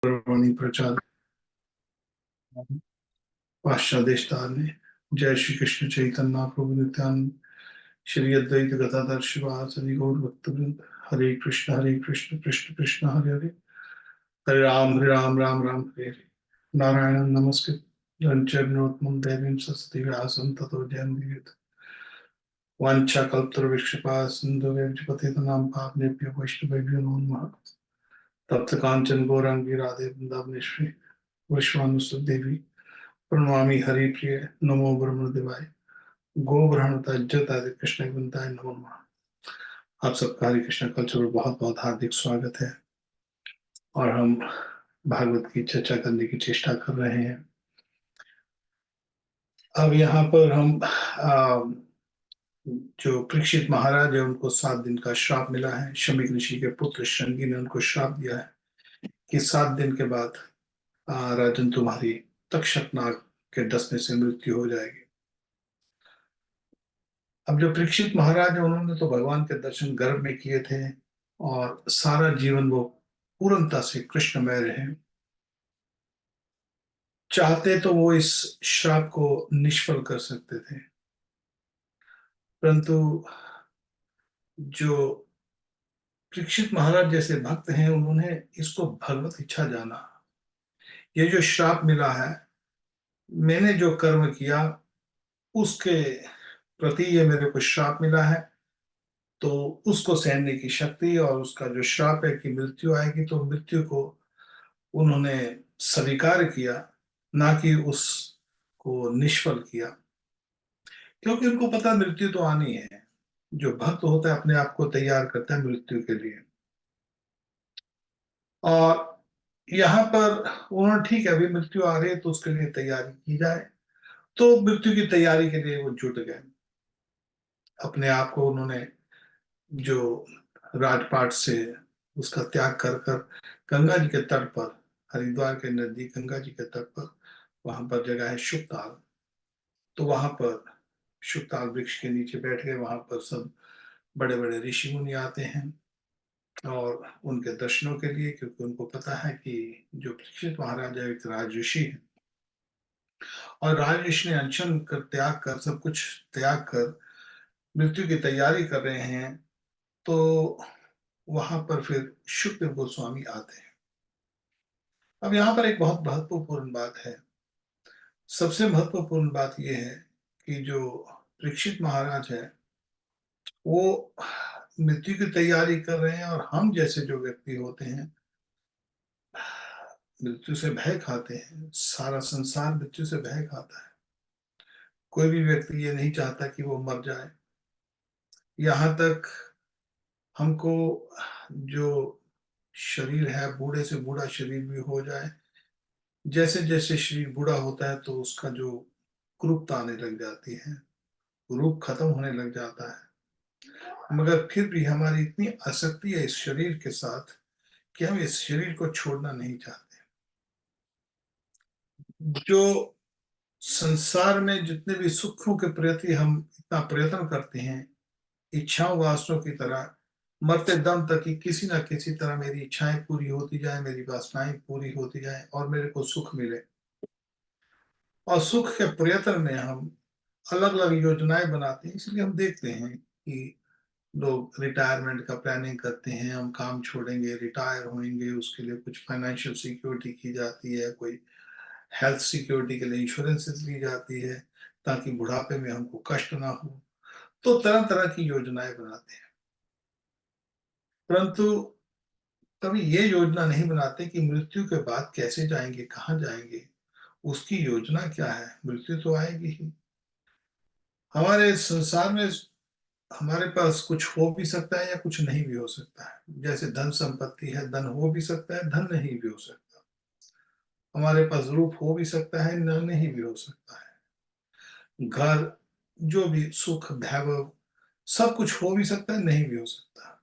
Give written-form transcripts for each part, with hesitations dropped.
वाणी प्रचार पाश्चादेश में। जय श्री कृष्ण चैतन्य प्रभु नित्यानंद श्री अद्वैत गदाधर शिवासदि गौर भक्तवृंद। हरे कृष्ण कृष्ण कृष्ण हरे हरे, हरे राम राम राम हरे हरे। नारायण नमस्कृत चरणोत्तम देवीं सरस्वती व्यासं ततो जयमुदीरयेत्। वाञ्छाकल्पतरुर्भीक्षया सिन्धुभ्यो पतितानां पावनेभ्यो वैष्णवेभ्यो नमो नमः। तप्त कांचन गौरांगी राधे वृंदावनेश्वरी विश्वानुसुत देवी प्रणमामि हरिप्रिय। नमो ब्रह्मदेवाय गो ब्रह्मता कृष्ण वृंदाय नमो नमः। आप सबका हरे कृष्ण कल्चर में बहुत बहुत हार्दिक स्वागत है। और हम भागवत की चर्चा करने की चेष्टा कर रहे हैं। अब यहाँ पर हम जो परीक्षित महाराज है उनको 7 दिन का श्राप मिला है। शमीक ऋषि के पुत्र शंगी ने उनको श्राप दिया है कि 7 दिन के बाद राजन तुम्हारी तक्षक नाग के डसने से मृत्यु हो जाएगी। अब जो परीक्षित महाराज है उन्होंने तो भगवान के दर्शन गर्भ में किए थे और सारा जीवन वो पूर्णता से कृष्णमय रहे। चाहते तो वो इस श्राप को निष्फल कर सकते थे, परंतु जो परीक्षित महाराज जैसे भक्त हैं उन्होंने इसको भगवत इच्छा जाना। ये जो श्राप मिला है, मैंने जो कर्म किया उसके प्रति ये मेरे को श्राप मिला है, तो उसको सहने की शक्ति और उसका जो श्राप है कि मृत्यु आएगी, तो मृत्यु को उन्होंने स्वीकार किया, ना कि उसको निष्फल किया। क्योंकि उनको पता मृत्यु तो आनी है। जो भक्त होता है अपने आप को तैयार करता है मृत्यु के लिए। और यहाँ पर उन्होंने ठीक है, अभी मृत्यु आ रही है तो उसके लिए तैयारी की जाए, तो मृत्यु की तैयारी के लिए वो जुट गए। अपने आप को उन्होंने जो राजपाट से उसका त्याग कर कर गंगा जी के तट पर, हरिद्वार के नजदीक गंगा जी के तट पर, वहां पर जगह है शुकताल, तो वहां पर शुकताल वृक्ष के नीचे बैठ गए। वहां पर सब बड़े बड़े ऋषि मुनि आते हैं और उनके दर्शनों के लिए, क्योंकि उनको पता है कि जो परीक्षित महाराज है एक राज ऋषि है और राज ऋषि ने अनशन कर त्याग कर सब कुछ त्याग कर मृत्यु की तैयारी कर रहे हैं। तो वहां पर फिर शुक्देव गोस्वामी आते हैं। अब यहाँ पर एक बहुत महत्वपूर्ण बात है। सबसे महत्वपूर्ण बात यह है कि जो परीक्षित महाराज है वो मृत्यु की तैयारी कर रहे हैं, और हम जैसे जो व्यक्ति होते हैं मृत्यु से भय खाते हैं। सारा संसार मृत्यु से भय खाता है। कोई भी व्यक्ति ये नहीं चाहता कि वो मर जाए। यहाँ तक हमको जो शरीर है, बूढ़े से बूढ़ा शरीर भी हो जाए, जैसे जैसे शरीर बूढ़ा होता है तो उसका जो कुरूपता आने लग जाती है, रूप खत्म होने लग जाता है, मगर फिर भी हमारी इतनी आसक्ति है इस शरीर के साथ कि हम इस शरीर को छोड़ना नहीं चाहते। जो संसार में जितने भी सुखों के प्रति हम इतना प्रयत्न करते हैं, इच्छाओं वासनाओं की तरह, मरते दम तक कि किसी ना किसी तरह मेरी इच्छाएं पूरी होती जाए, मेरी वासनाएं पूरी होती जाए और मेरे को सुख मिले। और सुख के प्रयत्न में हम अलग अलग योजनाएं बनाते हैं। इसलिए हम देखते हैं कि लोग रिटायरमेंट का प्लानिंग करते हैं, हम काम छोड़ेंगे, रिटायर होंगे, उसके लिए कुछ फाइनेंशियल सिक्योरिटी की जाती है, कोई हेल्थ सिक्योरिटी के लिए इंश्योरेंसेस ली जाती है ताकि बुढ़ापे में हमको कष्ट ना हो। तो तरह तरह की योजनाएं बनाते हैं, परंतु कभी ये योजना नहीं बनाते कि मृत्यु के बाद कैसे जाएंगे, कहाँ जाएंगे, उसकी योजना क्या है। मृत्यु तो आएगी ही। हमारे संसार में हमारे पास कुछ हो भी सकता है या कुछ नहीं भी हो सकता है। जैसे धन संपत्ति है, धन हो भी सकता है, धन नहीं भी हो सकता। हमारे पास रूप हो भी सकता है, न नहीं भी हो सकता है। घर, जो भी सुख वैभव, सब कुछ हो भी सकता है, नहीं भी हो सकता।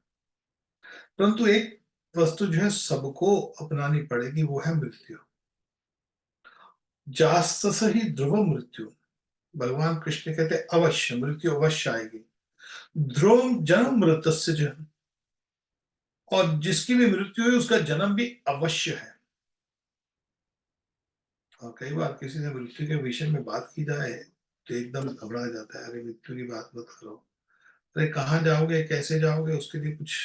परंतु एक वस्तु जो है सबको अपनानी पड़ेगी, वो है मृत्यु। जास्तस ही ध्रुव मृत्यु। भगवान कृष्ण कहते अवश्य मृत्यु अवश्य आएगी। ध्रुव जन्म मृतस्य जन्म, और जिसकी भी मृत्यु है उसका जन्म भी अवश्य है। और कई बार किसी से मृत्यु के विषय में बात की जाए तो एकदम घबरा जाता है, अरे मृत्यु की बात मत करो, अरे कहाँ जाओगे, कैसे जाओगे, उसके लिए कुछ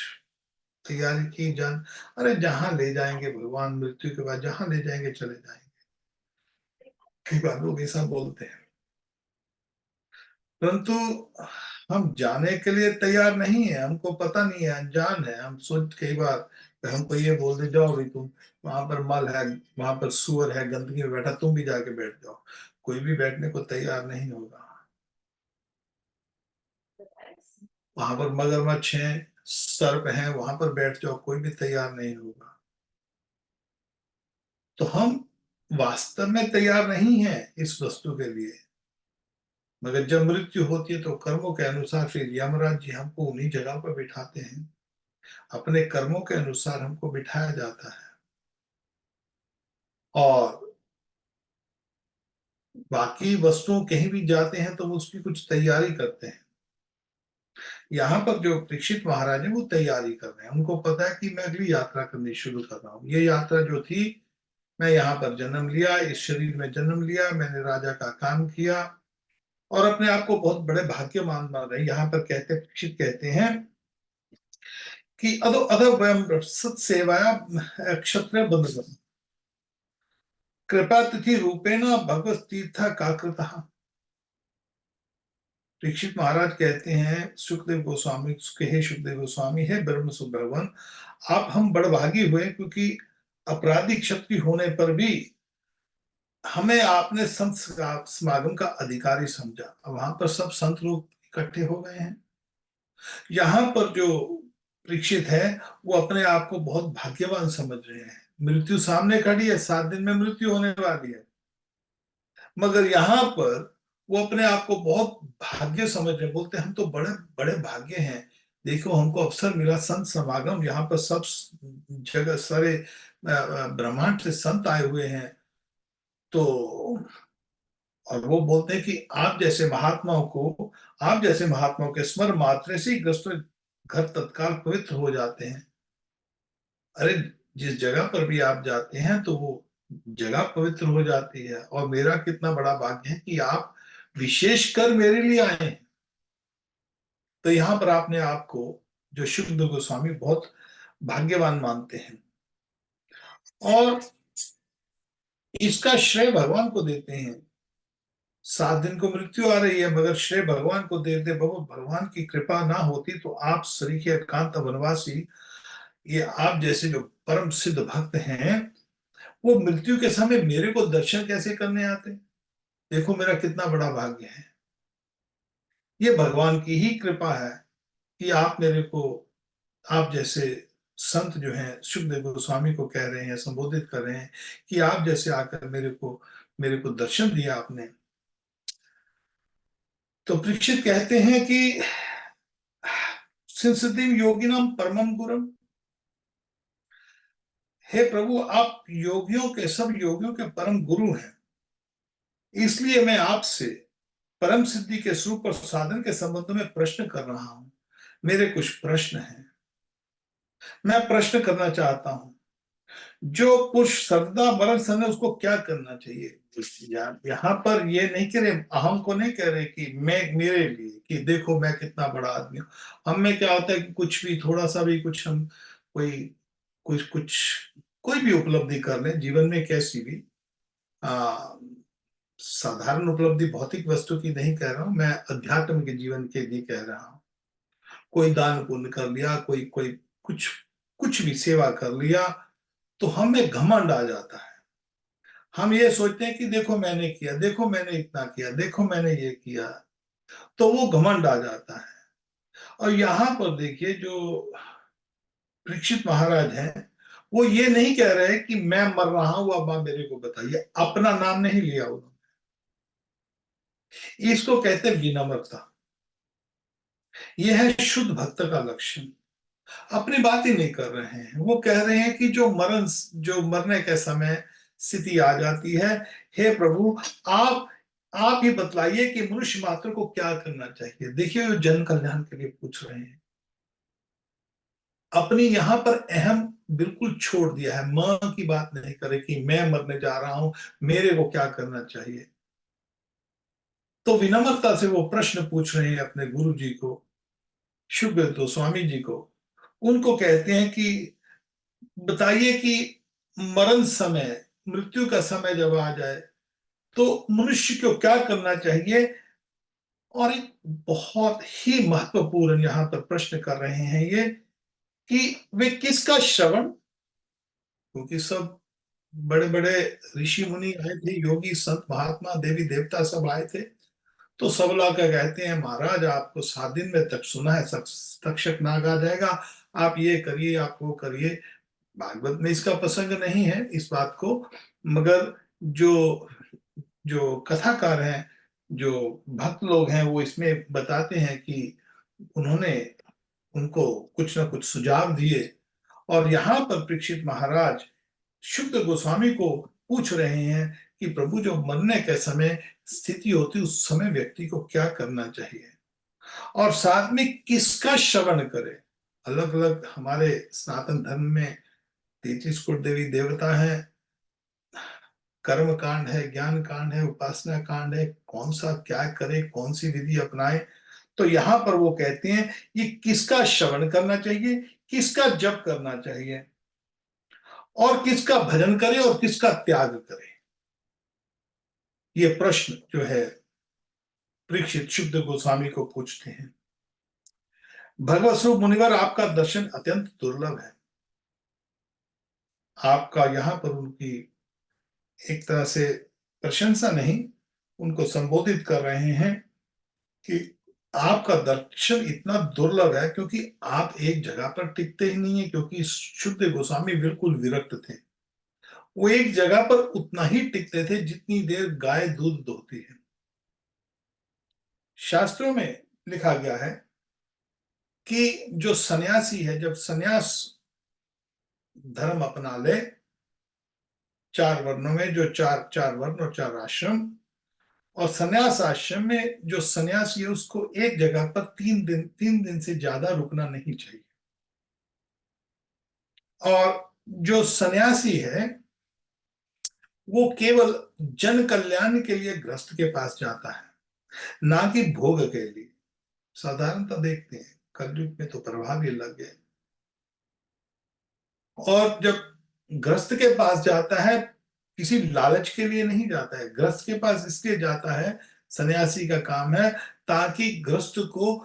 तैयारी की जान, अरे जहां ले जाएंगे भगवान, मृत्यु के बाद जहां ले जाएंगे चले जाएंगे। कई बार लोग ऐसा बोलते हैं, परंतु हम जाने के लिए तैयार नहीं है, हमको पता नहीं है, अनजान है। हम सोच कई बार हमको ये बोल दे, जाओ भी तुम, वहां पर मल है, वहां पर सुअर है, गंदगी में बैठा, तुम भी जाके बैठ जाओ, कोई भी बैठने को तैयार नहीं होगा। वहां पर मगरमच्छ हैं, सर्प हैं, वहां पर बैठ जाओ, कोई भी तैयार नहीं होगा। तो हम वास्तव में तैयार नहीं है इस वस्तु के लिए। मगर जब मृत्यु होती है तो कर्मों के अनुसार फिर यमराज जी हमको उन्हीं जगह पर बिठाते हैं, अपने कर्मों के अनुसार हमको बिठाया जाता है। और बाकी वस्तुओं कहीं भी जाते हैं तो वो उसकी कुछ तैयारी करते हैं। यहाँ पर जो परीक्षित महाराज है वो तैयारी कर रहे हैं, उनको पता है कि मैं अगली यात्रा करनी शुरू कर रहा हूँ। ये यात्रा जो थी, मैं यहाँ पर जन्म लिया, इस शरीर में जन्म लिया, मैंने राजा का काम किया और अपने आप को बहुत बड़े भाग्यवान मान रहे हैं। यहाँ पर कहते परीक्षित कहते हैं कि अदो अद वयम सत सेवाया क्षत्रिय बंधु कृपा तिथि रूपेण भगवत तीर्थ काकृता। दीक्षित महाराज कहते हैं सुखदेव गोस्वामी के, हे सुखदेव गोस्वामी, हे ब्रह्म सुब्रमण्यम, आप हम बड़भागी हुए क्योंकि अपराधी क्षत्रिय होने पर भी हमें आपने संत समागम का अधिकारी समझा। वहां पर सब संत लोग इकट्ठे हो गए हैं। यहाँ पर जो परीक्षित है वो अपने आप को बहुत भाग्यवान समझ रहे हैं। मृत्यु सामने खड़ी है, 7 दिन में मृत्यु होने वाली है, मगर यहाँ पर वो अपने आप को बहुत भाग्य समझ रहे, बोलते हम तो बड़े बड़े भाग्य हैं, देखो हमको अवसर मिला संत समागम, यहाँ पर सब जगह सारे ब्रह्मांड से संत आए हुए हैं। तो और वो बोलते हैं कि आप जैसे महात्माओं के स्मरण मात्र से ही ग्रस्त घर तत्काल पवित्र हो जाते हैं। अरे जिस जगह पर भी आप जाते हैं तो वो जगह पवित्र हो जाती है। और मेरा कितना बड़ा भाग्य है कि आप विशेषकर मेरे लिए आए हैं। तो यहाँ पर आपने आपको, जो शुक्र गोस्वामी बहुत भाग्यवान मानते हैं और इसका श्रेय भगवान को देते हैं। 7 दिन को मृत्यु आ रही है मगर श्रेय भगवान को देते, भगवान की कृपा ना होती तो आप सरीखे एकांत वनवासी, ये आप जैसे जो परम सिद्ध भक्त हैं, वो मृत्यु के समय मेरे को दर्शन कैसे करने आते। देखो मेरा कितना बड़ा भाग्य है। ये भगवान की ही कृपा है कि आप मेरे को, आप जैसे संत जो हैं सुखदेव गोस्वामी को कह रहे हैं, संबोधित कर रहे हैं कि आप जैसे आकर मेरे को दर्शन दिया आपने। तो परीक्षित कहते हैं कि सिंसिधिम योगिनम परमम गुरम, हे प्रभु आप योगियों के, सब योगियों के परम गुरु हैं, इसलिए मैं आपसे परम सिद्धि के स्वरूप और साधन के संबंध में प्रश्न कर रहा हूं। मेरे कुछ प्रश्न हैं, मैं प्रश्न करना चाहता हूं। जो पुरुष सर्वदा मरण समय उसको क्या करना चाहिए। यहाँ पर ये नहीं कह रहे, अहम को नहीं कह रहे कि मैं, मेरे लिए कि देखो मैं कितना बड़ा आदमी हूँ। हम में क्या होता है कि कुछ भी, थोड़ा सा भी कुछ हम कोई कुछ कुछ कोई भी उपलब्धि कर लें जीवन में, कैसी भी आ, साधारण उपलब्धि भौतिक वस्तु की नहीं कह रहा हूं मैं, अध्यात्म के जीवन के लिए कह रहा हूं। कोई दान पुण्य कर लिया, कोई कोई कुछ कुछ भी सेवा कर लिया, तो हमें घमंड आ जाता है। हम ये सोचते हैं कि देखो मैंने किया, देखो मैंने इतना किया, देखो मैंने ये किया, तो वो घमंड आ जाता है। और यहाँ पर देखिए जो परीक्षित महाराज हैं, वो ये नहीं कह रहे कि मैं मर रहा हूं अब आप मेरे को बताइए, अपना नाम नहीं लिया उन्होंने। इसको कहते हैं विनम्रता। यह है शुद्ध भक्त का लक्षण। अपनी बात ही नहीं कर रहे हैं, वो कह रहे हैं कि जो मरने के समय स्थिति आ जाती है, हे प्रभु आप आप ही बतलाइए कि मनुष्य मात्र को क्या करना चाहिए। देखिए वो जन कल्याण के लिए पूछ रहे हैं, अपनी यहां पर अहम बिल्कुल छोड़ दिया है, मां की बात नहीं करे कि मैं मरने जा रहा हूं, मेरे को क्या करना चाहिए। तो विनम्रता से वो प्रश्न पूछ रहे हैं अपने गुरु जी को, शुभ तो स्वामी जी को। उनको कहते हैं कि बताइए कि मरण समय, मृत्यु का समय जब आ जाए तो मनुष्य को क्या करना चाहिए। और एक बहुत ही महत्वपूर्ण यहाँ पर प्रश्न कर रहे हैं ये, कि वे किसका श्रवण, क्योंकि सब बड़े बड़े ऋषि मुनि आए थे, योगी संत महात्मा देवी देवता सब आए थे। तो सब लोग क्या कहते हैं, महाराज आपको 7 दिन में तक सुना है, तक्षक नाग आ जाएगा, आप ये करिए, आप वो करिए। भागवत में इसका प्रसंग नहीं है इस बात को, मगर जो जो कथाकार हैं, जो भक्त लोग हैं, वो इसमें बताते हैं कि उन्होंने उनको कुछ ना कुछ सुझाव दिए। और यहाँ पर परीक्षित महाराज शुद्ध गोस्वामी को पूछ रहे हैं कि प्रभु जो मरने के समय स्थिति होती उस समय व्यक्ति को क्या करना चाहिए, और साथ में किसका श्रवण करे। अलग अलग हमारे सनातन धर्म में 33 कोटि देवी देवता है, कर्म कांड है, ज्ञान कांड है, उपासना कांड है, कौन सा क्या करे, कौन सी विधि अपनाए। तो यहां पर वो कहते हैं ये किसका श्रवण करना चाहिए, किसका जप करना चाहिए, और किसका भजन करे और किसका त्याग करे। ये प्रश्न जो है परीक्षित शुद्ध गोस्वामी को पूछते हैं। भगवत स्वरूप मुनिवर आपका दर्शन अत्यंत दुर्लभ है। आपका यहाँ पर उनकी एक तरह से प्रशंसा नहीं, उनको संबोधित कर रहे हैं कि आपका दर्शन इतना दुर्लभ है, क्योंकि आप एक जगह पर टिकते ही नहीं है। क्योंकि शुद्ध गोस्वामी बिल्कुल विरक्त थे, वो एक जगह पर उतना ही टिकते थे जितनी देर गाय दूध दोहती है। शास्त्रों में लिखा गया है कि जो सन्यासी है, जब सन्यास धर्म अपना ले, 4 वर्णों में जो चार चार वर्ण और 4 आश्रम, और सन्यास आश्रम में जो सन्यासी है उसको एक जगह पर 3 दिन से ज्यादा रुकना नहीं चाहिए। और जो सन्यासी है वो केवल जन कल्याण के लिए गृहस्थ के पास जाता है, ना कि भोग के लिए। साधारणतः देखते हैं कलयुग में तो प्रभाव ये लग गए। और जब गृहस्थ के पास जाता है, किसी लालच के लिए नहीं जाता है, गृहस्थ के पास इसलिए जाता है, सन्यासी का काम है ताकि गृहस्थ को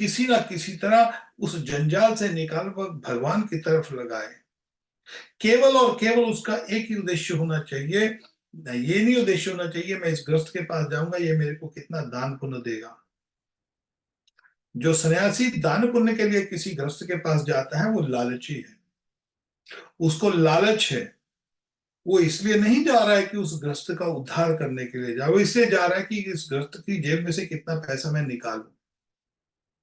किसी ना किसी तरह उस जंजाल से निकाल कर भगवान की तरफ लगाए। केवल और केवल उसका एक ही उद्देश्य होना चाहिए, ये नहीं उद्देश्य होना चाहिए मैं इस गृहस्थ के पास जाऊंगा ये मेरे को कितना दान पुण्य देगा। जो सन्यासी दान पुण्य के लिए किसी गृहस्थ के पास जाता है वो लालची है, उसको लालच है। वो इसलिए नहीं जा रहा है कि उस ग्रस्त का उद्धार करने के लिए जाए, वो इसलिए जा रहा है कि इस ग्रस्त की जेब में से कितना पैसा मैं निकालूं।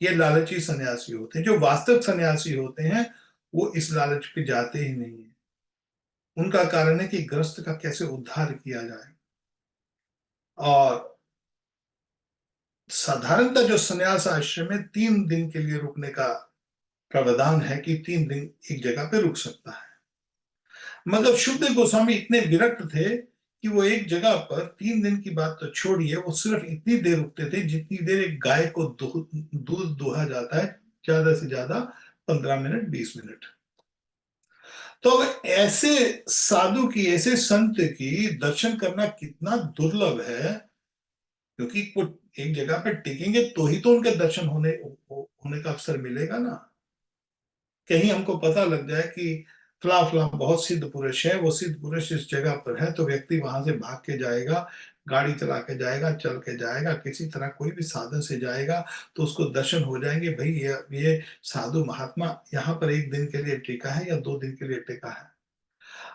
ये लालची सन्यासी होते हैं। जो वास्तविक सन्यासी होते हैं वो इस लालच पे जाते ही नहीं है। उनका कारण है कि ग्रस्त का कैसे उद्धार किया जाए। और साधारणतः जो सन्यास आश्रम में 3 दिन के लिए रुकने का प्रावधान है कि 3 दिन एक जगह पे रुक सकता है, मतलब शुद्ध गोस्वामी इतने विरक्त थे कि वो एक जगह पर 3 दिन की बात तो छोड़िए, वो सिर्फ इतनी देर रुकते थे जितनी देर एक गाय को दूध दोहा जाता है, ज्यादा से ज्यादा 15 मिनट 20 मिनट। तो अब ऐसे साधु की, ऐसे संत की दर्शन करना कितना दुर्लभ है, क्योंकि वो एक जगह पे टिकेंगे तो ही तो उनके दर्शन होने का अवसर मिलेगा ना। कहीं हमको पता लग जाए कि फला फला बहुत सिद्ध पुरुष है, वो सिद्ध पुरुष इस जगह पर है, तो व्यक्ति वहां से भाग के जाएगा, गाड़ी चला के जाएगा, चल के जाएगा, किसी तरह कोई भी साधन से जाएगा, तो उसको दर्शन हो जाएंगे, भाई ये साधु महात्मा यहाँ पर 1 दिन के लिए टिका है या 2 दिन के लिए टिका है।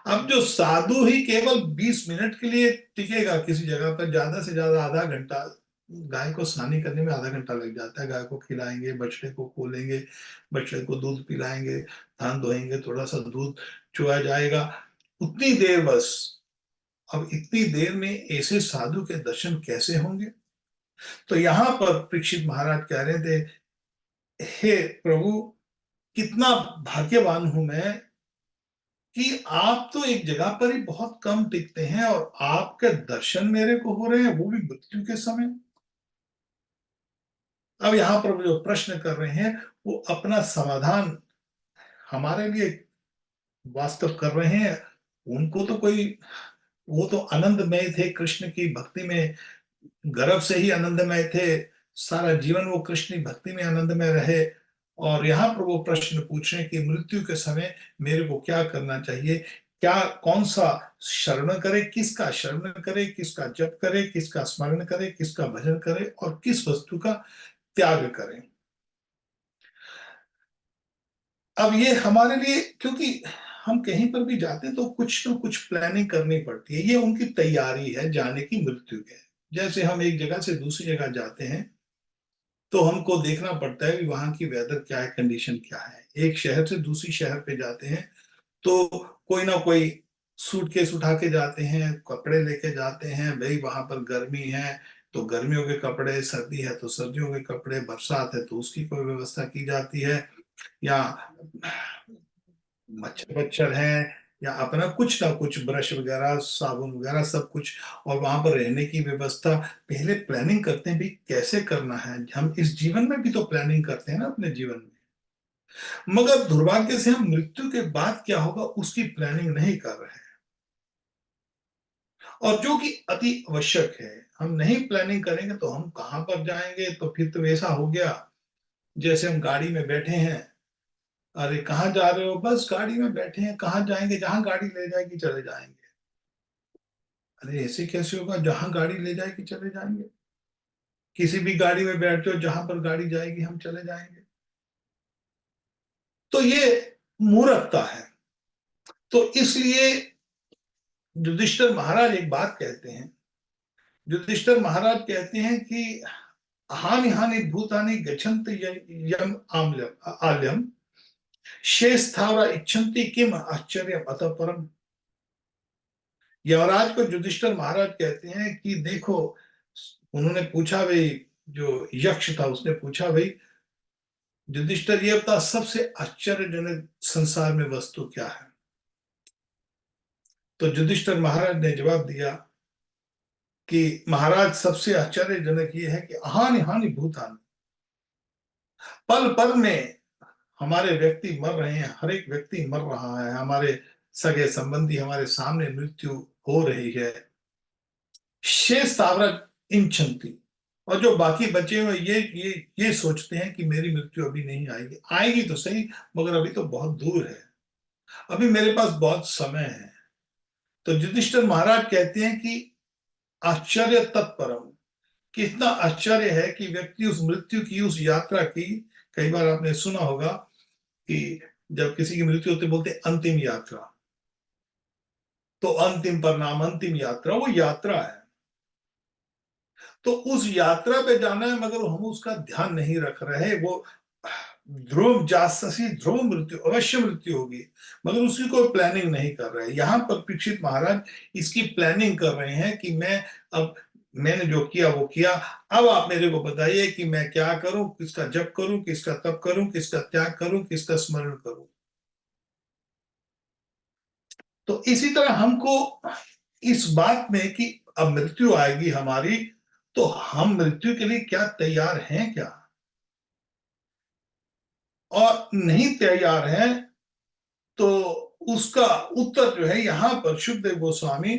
अब जो साधु ही केवल 20 मिनट के लिए टिकेगा किसी जगह पर, ज्यादा से ज्यादा आधा घंटा, गाय को स्नानी करने में आधा घंटा लग जाता है, गाय को खिलाएंगे, बछड़े को खोलेंगे, बछड़े को दूध पिलाएंगे, धान धोएंगे, थोड़ा सा दूध चुआ जाएगा, उतनी देर बस। अब इतनी देर में ऐसे साधु के दर्शन कैसे होंगे। तो यहाँ पर परीक्षित महाराज कह रहे थे, हे प्रभु, कितना भाग्यवान हूं मैं कि आप तो एक जगह पर ही बहुत कम टिकते हैं और आपके दर्शन मेरे को हो रहे हैं, वो भी मृत्यु के समय। अब यहां पर वो जो प्रश्न कर रहे हैं, वो अपना समाधान हमारे लिए वास्तव कर रहे हैं। उनको तो कोई, वो तो आनंदमय थे, कृष्ण की भक्ति में गर्भ से ही आनंदमय थे, सारा जीवन वो कृष्ण की भक्ति में आनंदमय रहे। और यहाँ पर वो प्रश्न पूछ रहे हैं कि मृत्यु के समय मेरे को क्या करना चाहिए, क्या, कौन सा शरण करे, किसका शरण करे, किसका जप करे, किसका स्मरण करे, किसका भजन करे, और किस वस्तु का त्याग करें। अब ये हमारे लिए, क्योंकि हम कहीं पर भी जाते हैं तो कुछ ना कुछ प्लानिंग करनी पड़ती है, ये उनकी तैयारी है जाने की मृत्यु के। जैसे हम एक जगह से दूसरी जगह जाते हैं तो हमको देखना पड़ता है कि वहां की वेदर क्या है, कंडीशन क्या है। एक शहर से दूसरी शहर पे जाते हैं तो कोई ना कोई सूटकेस उठा के जाते हैं, कपड़े लेके जाते हैं, भाई वहां पर गर्मी है तो गर्मियों के कपड़े, सर्दी है तो सर्दियों के कपड़े, बरसात है तो उसकी कोई व्यवस्था की जाती है, या मच्छर वच्छर है, या अपना कुछ ना कुछ ब्रश वगैरह, साबुन वगैरह सब कुछ। और वहां पर रहने की व्यवस्था पहले प्लानिंग करते हैं भी कैसे करना है। हम इस जीवन में भी तो प्लानिंग करते हैं ना अपने जीवन में, मगर दुर्भाग्य से हम मृत्यु के बाद क्या होगा उसकी प्लानिंग नहीं कर रहे हैं। और जो कि अति आवश्यक है, हम नहीं प्लानिंग करेंगे तो हम कहां पर जाएंगे। तो फिर तो ऐसा हो गया जैसे हम गाड़ी में बैठे हैं, अरे कहाँ जा रहे हो, बस गाड़ी में बैठे हैं, कहाँ जाएंगे, जहां गाड़ी ले जाएगी चले जाएंगे। अरे ऐसे कैसे होगा, जहां गाड़ी ले जाएगी चले जाएंगे। किसी भी गाड़ी में बैठ जाओ, जहां पर गाड़ी जाएगी हम चले जाएंगे। तो ये मूर्खता है। तो इसलिए युधिष्ठिर महाराज एक बात कहते हैं, युधिष्ठिर महाराज कहते हैं कि हानि हानि भूतानि गच्छन्त यम आम्लम आल्यम शेषस्थावरा इच्छन्ति किम आश्चर्य अतः परम। यमराज को युधिष्ठिर महाराज कहते हैं कि देखो, उन्होंने पूछा भाई, जो यक्ष था उसने पूछा भाई युधिष्ठिर ये बता सबसे आश्चर्यजनक संसार में वस्तु क्या है। तो युधिष्ठिर महाराज ने जवाब दिया कि महाराज सबसे आश्चर्यजनक ये है कि हानि हानि भूतानि, पल पल में हमारे व्यक्ति मर रहे हैं, हर एक व्यक्ति मर रहा है, हमारे सगे संबंधी हमारे सामने मृत्यु हो रही है। शेष तावरक इंछन्ति, और जो बाकी बचे हुए ये सोचते हैं कि मेरी मृत्यु अभी नहीं आएगी, आएगी तो सही मगर अभी तो बहुत दूर है, अभी मेरे पास बहुत समय है। तो युधिष्ठिर महाराज कहते हैं कि आश्चर्य तत्परम, कितना आश्चर्य है कि व्यक्ति उस मृत्यु की, उस यात्रा की, कई बार आपने सुना होगा कि जब किसी की मृत्यु होती बोलते अंतिम यात्रा, तो अंतिम परिणाम, अंतिम यात्रा, वो यात्रा है। तो उस यात्रा पे जाना है मगर हम उसका ध्यान नहीं रख रहे। वो ध्रुव जाससी ध्रुव मृत्यु, अवश्य मृत्यु होगी, मगर उसकी कोई प्लानिंग नहीं कर रहे। यहाँ पर परीक्षित महाराज इसकी प्लानिंग कर रहे हैं कि मैं, अब मैंने जो किया वो किया, अब आप मेरे को बताइए कि मैं क्या करूं, किसका जप करूं, किसका तप करूं, किसका त्याग करूं, किसका स्मरण करूं। तो इसी तरह हमको इस बात में कि अब मृत्यु आएगी हमारी, तो हम मृत्यु के लिए क्या तैयार हैं क्या, और नहीं तैयार हैं, तो उसका उत्तर जो है यहाँ पर शुकदेव गोस्वामी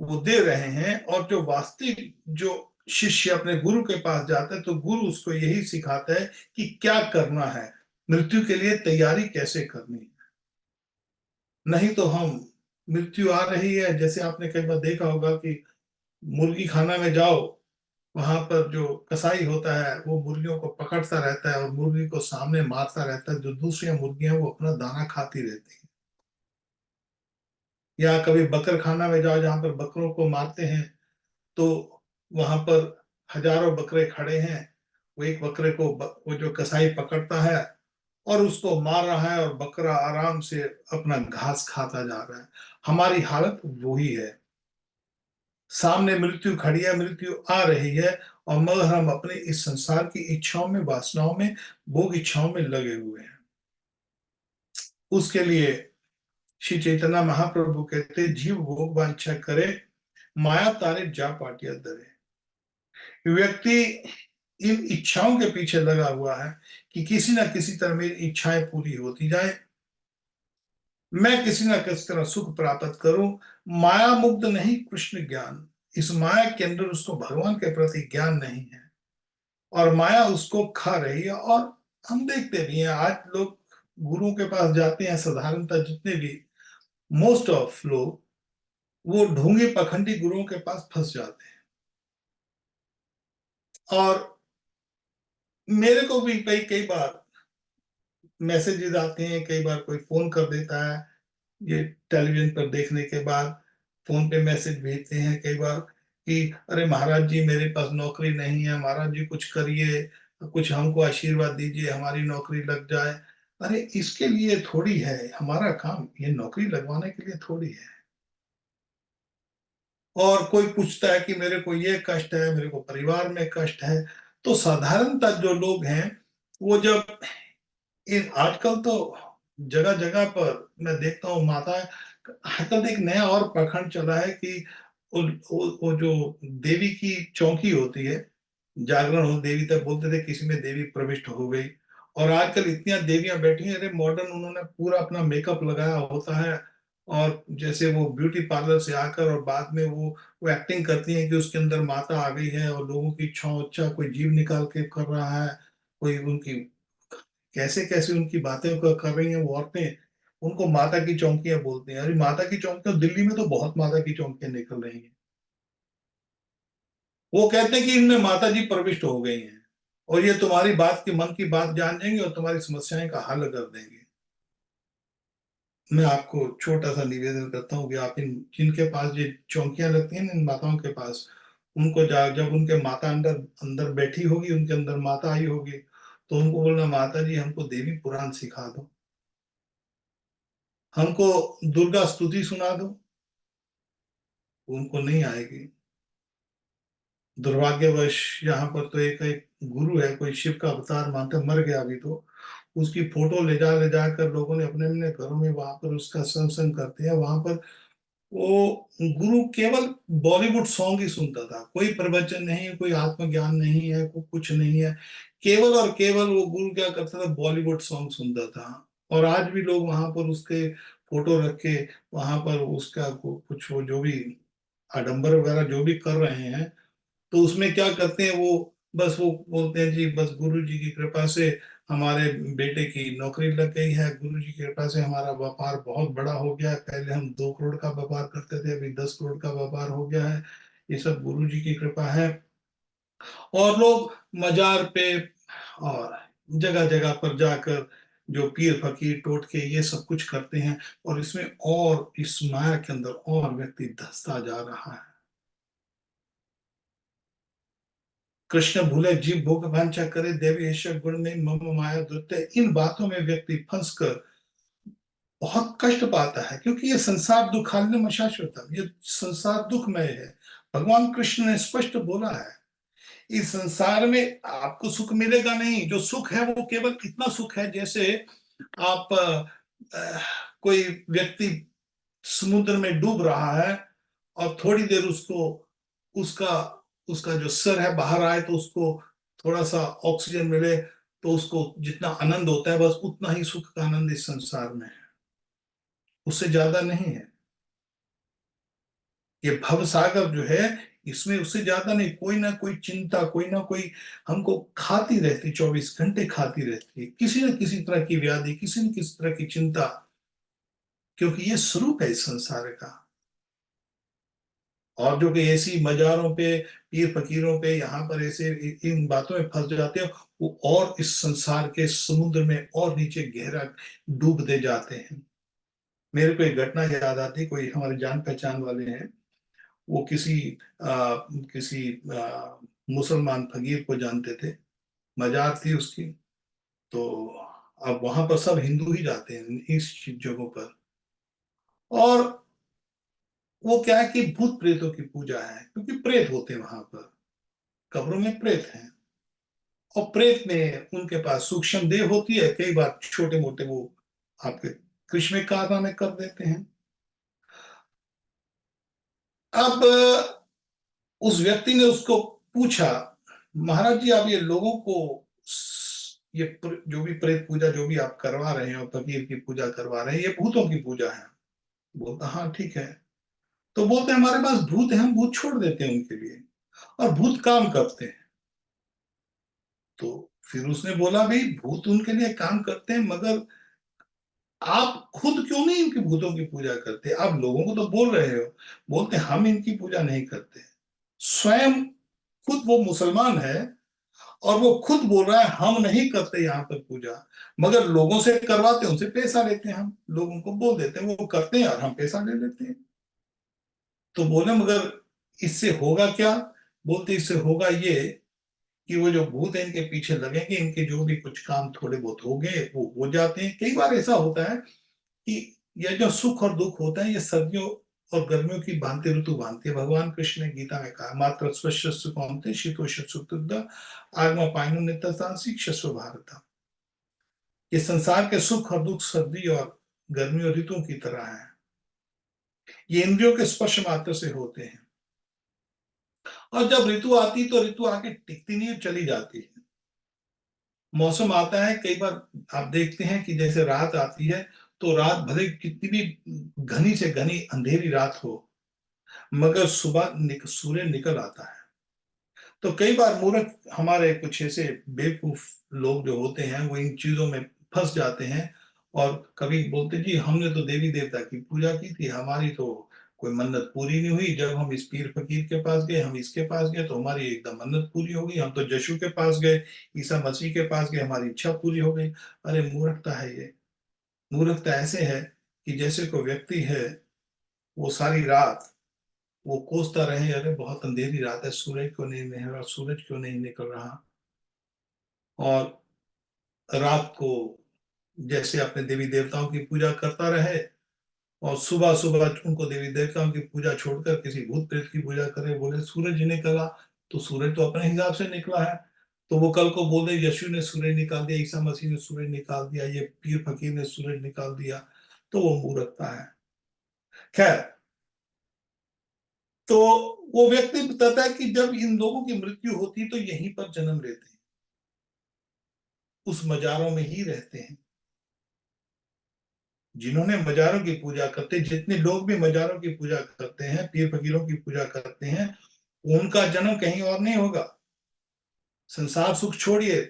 वो दे रहे हैं। और जो वास्तविक जो शिष्य अपने गुरु के पास जाता है तो गुरु उसको यही सिखाता है कि क्या करना है, मृत्यु के लिए तैयारी कैसे करनी है। नहीं तो हम, मृत्यु आ रही है, जैसे आपने कई बार देखा होगा कि मुर्गी खाना में जाओ, वहां पर जो कसाई होता है वो मुर्गियों को पकड़ता रहता है और मुर्गी को सामने मारता रहता है, जो दूसरी मुर्गियां वो अपना दाना खाती रहती है। या कभी बकर खाना में जाओ जहां पर बकरों को मारते हैं, तो वहां पर हजारों बकरे खड़े हैं, वो एक बकरे को वो जो कसाई पकड़ता है और उसको मार रहा है और बकरा आराम से अपना घास खाता जा रहा है। हमारी हालत वही है, सामने मृत्यु खड़ी है, मृत्यु आ रही है, और मगर हम अपने इस संसार की इच्छाओं में, वासनाओं में, भोग इच्छाओं में लगे हुए हैं। उसके लिए श्री चैतन्य महाप्रभु कहते, जीव भोग वांछा करे, माया तारे जा पाटिया दरे। व्यक्ति इन इच्छाओं के पीछे लगा हुआ है कि किसी ना किसी तरह मेरी इच्छाएं पूरी होती जाए, मैं किसी ना किसी तरह सुख प्राप्त करूं। माया मुग्ध नहीं कृष्ण ज्ञान, इस माया के अंदर उसको भगवान के प्रति ज्ञान नहीं है, और माया उसको खा रही है। और हम देखते भी हैं आज लोग गुरुओं के पास जाते हैं, साधारणतः जितने भी मोस्ट ऑफ लोग वो ढोंगी पखंडी गुरुओं के पास फंस जाते हैं। और मेरे को भी कई कई बार मैसेजेस आते हैं, कई बार कोई फोन कर देता है, ये टेलीविजन पर देखने के बाद फोन पे मैसेज भेजते हैं कई बार कि अरे महाराज जी मेरे पास नौकरी नहीं है, महाराज जी कुछ करिए, कुछ हमको आशीर्वाद दीजिए, हमारी नौकरी लग जाए। अरे इसके लिए थोड़ी है हमारा काम, ये नौकरी लगवाने के लिए थोड़ी है। और कोई पूछता है कि मेरे को ये कष्ट है, मेरे को परिवार में कष्ट है, तो साधारणतः जो लोग हैं वो जब इन आजकल तो जगह जगह पर मैं देखता हूँ माता, आजकल एक नया और प्रखंड चला है कि वो जो देवी की चौकी होती है, जागरण हो देवी तक बोलते थे, किसी में देवी प्रविष्ट हो गई। और आजकल इतनी देवियां बैठी हैं, अरे मॉडर्न, उन्होंने पूरा अपना मेकअप लगाया होता है, और जैसे वो ब्यूटी पार्लर से आकर और बाद में वो एक्टिंग करती हैं कि उसके अंदर माता आ गई है और लोगों की इच्छाओं, अच्छा कोई जीव निकाल के कर रहा है, कोई उनकी कैसे कैसे उनकी बातें कर रही हैं वो औरतें, उनको माता की चौकियां बोलते हैं। अरे माता की चौकियां, दिल्ली में तो बहुत माता की चौकियां निकल रही हैं। वो कहते हैं कि इनमें माता जी प्रविष्ट हो गई हैं, और ये तुम्हारी बात की मन की बात जान जाएंगे और तुम्हारी समस्याएं का हल कर देंगे। मैं आपको छोटा सा निवेदन करता हूँ कि आप इन जिनके पास ये चौकियां लगती हैं ना, इन माताओं के पास, उनको जब उनके माता अंदर अंदर बैठी होगी, उनके अंदर माता आई होगी, तो उनको बोलना, माता जी हमको देवी पुराण सिखा दो, हमको दुर्गा स्तुति सुना दो। उनको नहीं आएगी। दुर्भाग्यवश यहाँ पर तो एक एक गुरु है, कोई शिव का अवतार मानते, मर गया अभी तो, उसकी फोटो ले जा कर लोगों ने अपने अपने घरों में वहां पर उसका सत्संग करते हैं। वहां पर वो गुरु केवल बॉलीवुड सॉन्ग ही सुनता था, कोई प्रवचन नहीं, कोई आत्मज्ञान नहीं है, कुछ नहीं है। केवल और केवल वो गुरु क्या करता था, बॉलीवुड सॉन्ग सुनता था। और आज भी लोग वहां पर उसके फोटो रख के वहां पर उसका कुछ वो जो भी आडंबर वगैरह जो भी कर रहे हैं, तो उसमें क्या करते हैं वो, बस वो बोलते हैं जी बस गुरु जी की कृपा से हमारे बेटे की नौकरी लग गई है, गुरु जी की कृपा से हमारा व्यापार बहुत बड़ा हो गया है, पहले हम 2 करोड़ का व्यापार करते थे, अभी 10 करोड़ का व्यापार हो गया है, ये सब गुरु जी की कृपा है। और लोग मजार पे और जगह जगह पर जाकर जो पीर फकीर टोटके ये सब कुछ करते हैं, और इसमें और इस माया के अंदर और व्यक्ति धंसता जा रहा है। कृष्ण भूले जीव भोग वांछा करे, देवी ईश्वर गुण में मम माया द्वितीय, इन बातों में व्यक्ति फंसकर बहुत कष्ट पाता है, क्योंकि ये संसार दुखालय में शाश्वतम, ये संसार दुखमय है। भगवान कृष्ण ने स्पष्ट बोला है, इस संसार में आपको सुख मिलेगा नहीं, जो सुख है वो केवल इतना सुख है जैसे आप कोई व्यक्ति समुद्र में डूब रहा है, और थोड़ी देर उसको उसका उसका जो सर है बाहर आए तो उसको थोड़ा सा ऑक्सीजन मिले, तो उसको जितना आनंद होता है बस उतना ही सुख का आनंद इस संसार में है, उससे ज्यादा नहीं है। ये भव सागर जो है, इसमें उससे ज्यादा नहीं, कोई ना कोई चिंता, कोई ना कोई हमको खाती रहती, 24 घंटे खाती रहती है, किसी न किसी तरह की व्याधि, किसी न किसी तरह की चिंता, क्योंकि ये स्वरूप है इस संसार का। और जो कि ऐसी मजारों पे, पीर फकीरों पे यहाँ पर ऐसे इन बातों में फंस जाते हैं, वो और इस संसार के समुद्र में और नीचे गहरा डूबते जाते हैं। मेरे को एक घटना याद आती, कोई हमारे जान पहचान वाले हैं, वो किसी मुसलमान फकीर को जानते थे, मजार थी उसकी। तो अब वहां पर सब हिंदू ही जाते हैं इस जगहों पर। और वो क्या है कि भूत प्रेतों की पूजा है, क्योंकि प्रेत होते हैं वहां पर, कब्रों में प्रेत हैं। और प्रेत में उनके पास सूक्ष्म देह होती है, कई बार छोटे मोटे वो आपके कृष्ण कारनामे कर देते हैं। अब उस व्यक्ति ने उसको पूछा, महाराज जी आप ये लोगों को ये जो भी प्रेत पूजा जो भी आप करवा रहे हो, फकीर की पूजा करवा रहे हैं, ये भूतों की पूजा है। बोलता हाँ ठीक है। तो बोलते हैं हमारे पास भूत है, हम भूत छोड़ देते हैं उनके लिए, और भूत काम करते हैं। तो फिर उसने बोला भाई भूत उनके लिए काम करते हैं, मगर आप खुद क्यों नहीं इनकी भूतों की पूजा करते? आप लोगों को तो बोल रहे हो। बोलते हम इनकी पूजा नहीं करते। स्वयं खुद वो मुसलमान है और वो खुद बोल रहा है हम नहीं करते यहाँ पर पूजा, मगर लोगों से करवाते हैं, उनसे पैसा लेते हैं, हम लोगों को बोल देते हैं वो करते हैं और हम पैसा ले लेते हैं। तो बोले मगर इससे होगा क्या? बोलते इससे होगा ये कि वो जो भूत है इनके पीछे लगेंगे, इनके जो भी कुछ काम थोड़े बहुत हो गए वो हो जाते हैं। कई बार ऐसा होता है कि यह जो सुख और दुख होता है ये सर्दियों और गर्मियों की भांति ऋतु भांति है। भगवान कृष्ण ने गीता में कहा मात्र स्वस्य कौन्ते शीतोष्ण आगमा पायनु नित्यतांसी क्षस्व भारत। ये संसार के सुख और दुख सर्दी और गर्मी और ऋतुओं की तरह है। ये इंद्रियों के स्पर्श मात्र से होते हैं, और जब ऋतु आती तो ऋतु आके टिकती नहीं, चली जाती है। मौसम आता है, कई बार आप देखते हैं कि जैसे रात आती है तो रात भले कितनी भी घनी से घनी अंधेरी रात हो, मगर सुबह सूर्य निकल आता है। तो कई बार मूर्ख हमारे कुछ ऐसे बेवकूफ लोग जो होते हैं वो इन चीजों में फंस जाते हैं, और कभी बोलते जी हमने तो देवी देवता की पूजा की थी, हमारी तो कोई मन्नत पूरी नहीं हुई, जब हम इस पीर फकीर के पास गए, हम इसके पास गए तो हमारी एकदम मन्नत पूरी हो गई, हम तो यशु के पास गए, ईसा मसीह के पास गए, हमारी इच्छा पूरी हो गई। अरे मूर्खता है ये। मूर्खता ऐसे है कि जैसे कोई व्यक्ति है वो सारी रात वो कोसता रहे, अरे बहुत अंधेरी रात है, सूरज क्यों नहीं निकल रहा, सूरज क्यों नहीं निकल रहा, और रात को जैसे अपने देवी देवताओं की पूजा करता रहे, और सुबह सुबह उनको देवी देवताओं की पूजा छोड़कर किसी भूत प्रेत की पूजा करे। बोले सूरज निकला, तो सूरज तो अपने हिसाब से निकला है, तो वो कल को बोले यीशु ने सूरज निकाल दिया, ईसा मसीह ने सूरज निकाल दिया, ये पीर फकीर ने सूरज निकाल दिया, तो वो मूर्खता है। खैर, तो वो व्यक्ति बताता है कि जब इन लोगों की मृत्यु होती तो यहीं पर जन्म लेते हैं, उस मजारों में ही रहते हैं। जिन्होंने मजारों की पूजा करते, जितने लोग भी मजारों की पूजा करते हैं, पीर फकीरों की पूजा करते हैं, उनका जन्म कहीं और नहीं होगा। संसार सुख छोड़िए,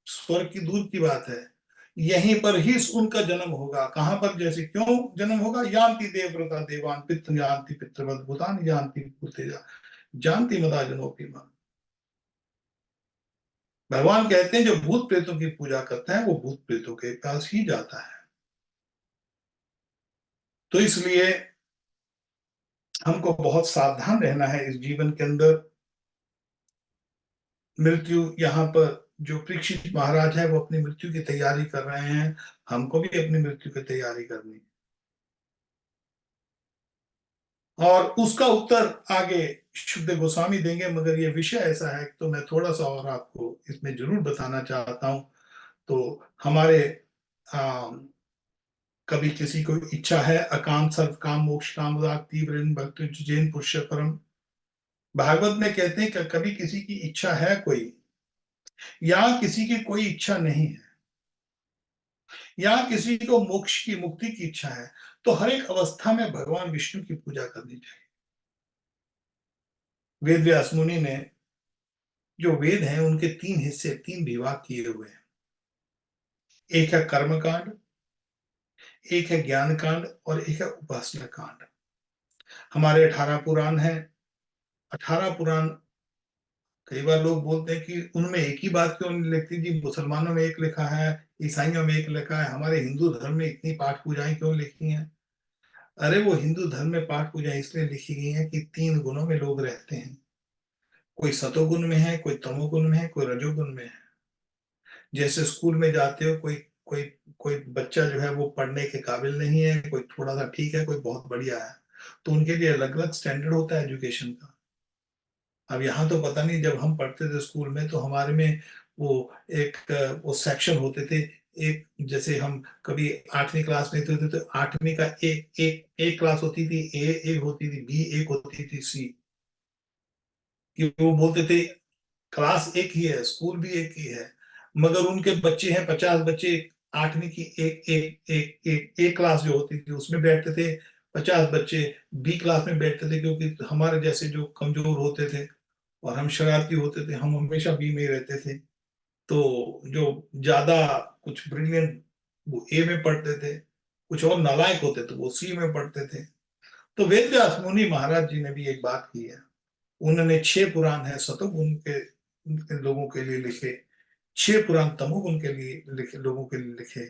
स्वर्ग की दूर की बात है, यहीं पर ही उनका जन्म होगा। कहां पर? जैसे क्यों जन्म होगा? यान्ति देवव्रता देवान पितृ जानती पितृवत भूतान जानती भूतेजा जानती मदा जनोपी मन। भगवान कहते हैं जो भूत प्रेतों की पूजा करता है वो भूत प्रेतों के पास ही जाता है। तो इसलिए हमको बहुत सावधान रहना है इस जीवन के अंदर। मृत्यु यहाँ पर जो परीक्षित महाराज है वो अपनी मृत्यु की तैयारी कर रहे हैं, हमको भी अपनी मृत्यु की तैयारी करनी है। और उसका उत्तर आगे शुद्ध गोस्वामी देंगे, मगर ये विषय ऐसा है तो मैं थोड़ा सा और आपको इसमें जरूर बताना चाहता हूं। तो हमारे कभी किसी को इच्छा है अकाम सर्व काम मोक्ष काम तीव्र भक्ति जैन पुरुष परम, भागवत में कहते हैं कि कभी किसी की इच्छा है कोई, या किसी की कोई इच्छा नहीं है, या किसी को मोक्ष की मुक्ति की इच्छा है, तो हर एक अवस्था में भगवान विष्णु की पूजा करनी चाहिए। वेद व्यास मुनि ने जो वेद हैं उनके तीन हिस्से, तीन विभाग किए हुए हैं। एक है कर्म कांड, एक है ज्ञान कांड, और एक है उपासना कांड। हमारे 18 पुराण हैं। 18 पुराण, कई बार लोग बोलते हैं कि उनमें एक ही बात क्यों नहीं लिखती जी, मुसलमानों में एक लिखा है, ईसाइयों में एक लिखा है, हमारे हिंदू धर्म में इतनी पाठ पूजाएं क्यों लिखी हैं? अरे वो हिंदू धर्म में पाठ पूजा इसलिए लिखी गई है कि तीन गुणों में लोग रहते हैं। कोई सतोगुण में है, कोई तमोगुण में है, कोई रजोगुण में है। जैसे स्कूल में जाते हो, कोई कोई कोई बच्चा जो है वो पढ़ने के काबिल नहीं है, कोई थोड़ा सा ठीक है, कोई बहुत बढ़िया है, तो उनके लिए अलग अलग स्टैंडर्ड होता है एजुकेशन का। अब यहाँ तो पता नहीं, जब हम पढ़ते थे स्कूल में तो हमारे में वो एक वो सेक्शन होते थे, एक जैसे हम कभी 8वीं क्लास में थे तो 8वीं का एक क्लास होती थी, ए एक होती थी, बी एक होती थी, सी। कि वो बोलते थे क्लास एक ही है, स्कूल भी एक ही है, मगर उनके बच्चे हैं 50 बच्चे। 8वीं की एक क्लास जो होती थी उसमें बैठते थे 50 बच्चे, बी क्लास में बैठते थे, क्योंकि हमारे जैसे जो कमजोर होते थे और हम शरारती होते थे, हम हमेशा बी में ही रहते थे। तो जो ज्यादा कुछ ब्रिलियंट वो ए में पढ़ते थे, कुछ और नालायक होते थे वो सी में पढ़ते थे। तो वेद व्यास मुनि महाराज जी ने भी एक बात की है। उन्होंने 6 पुराण है सतुग उनके, उनके लोगों के लिए लिखे, 6 पुराण तमुग उनके लिए लिखे, लोगों के लिए लिखे,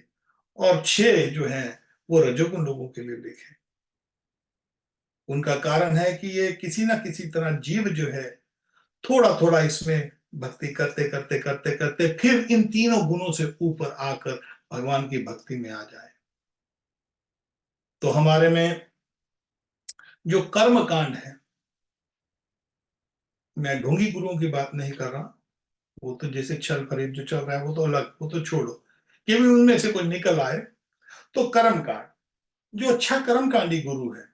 और 6 जो है वो रजोगुण लोगों के लिए लिखे। उनका कारण है कि ये किसी ना किसी तरह जीव जो है थोड़ा थोड़ा इसमें भक्ति करते करते करते करते फिर इन तीनों गुणों से ऊपर आकर भगवान की भक्ति में आ जाए। तो हमारे में जो कर्म कांड है, मैं ढोंगी गुरुओं की बात नहीं कर रहा, वो तो जैसे छल फरेब जो चल रहा है वो तो अलग, वो तो छोड़ो, कि भी उनमें से कोई निकल आए। तो कर्म कांड, जो अच्छा कर्म कांडी गुरु है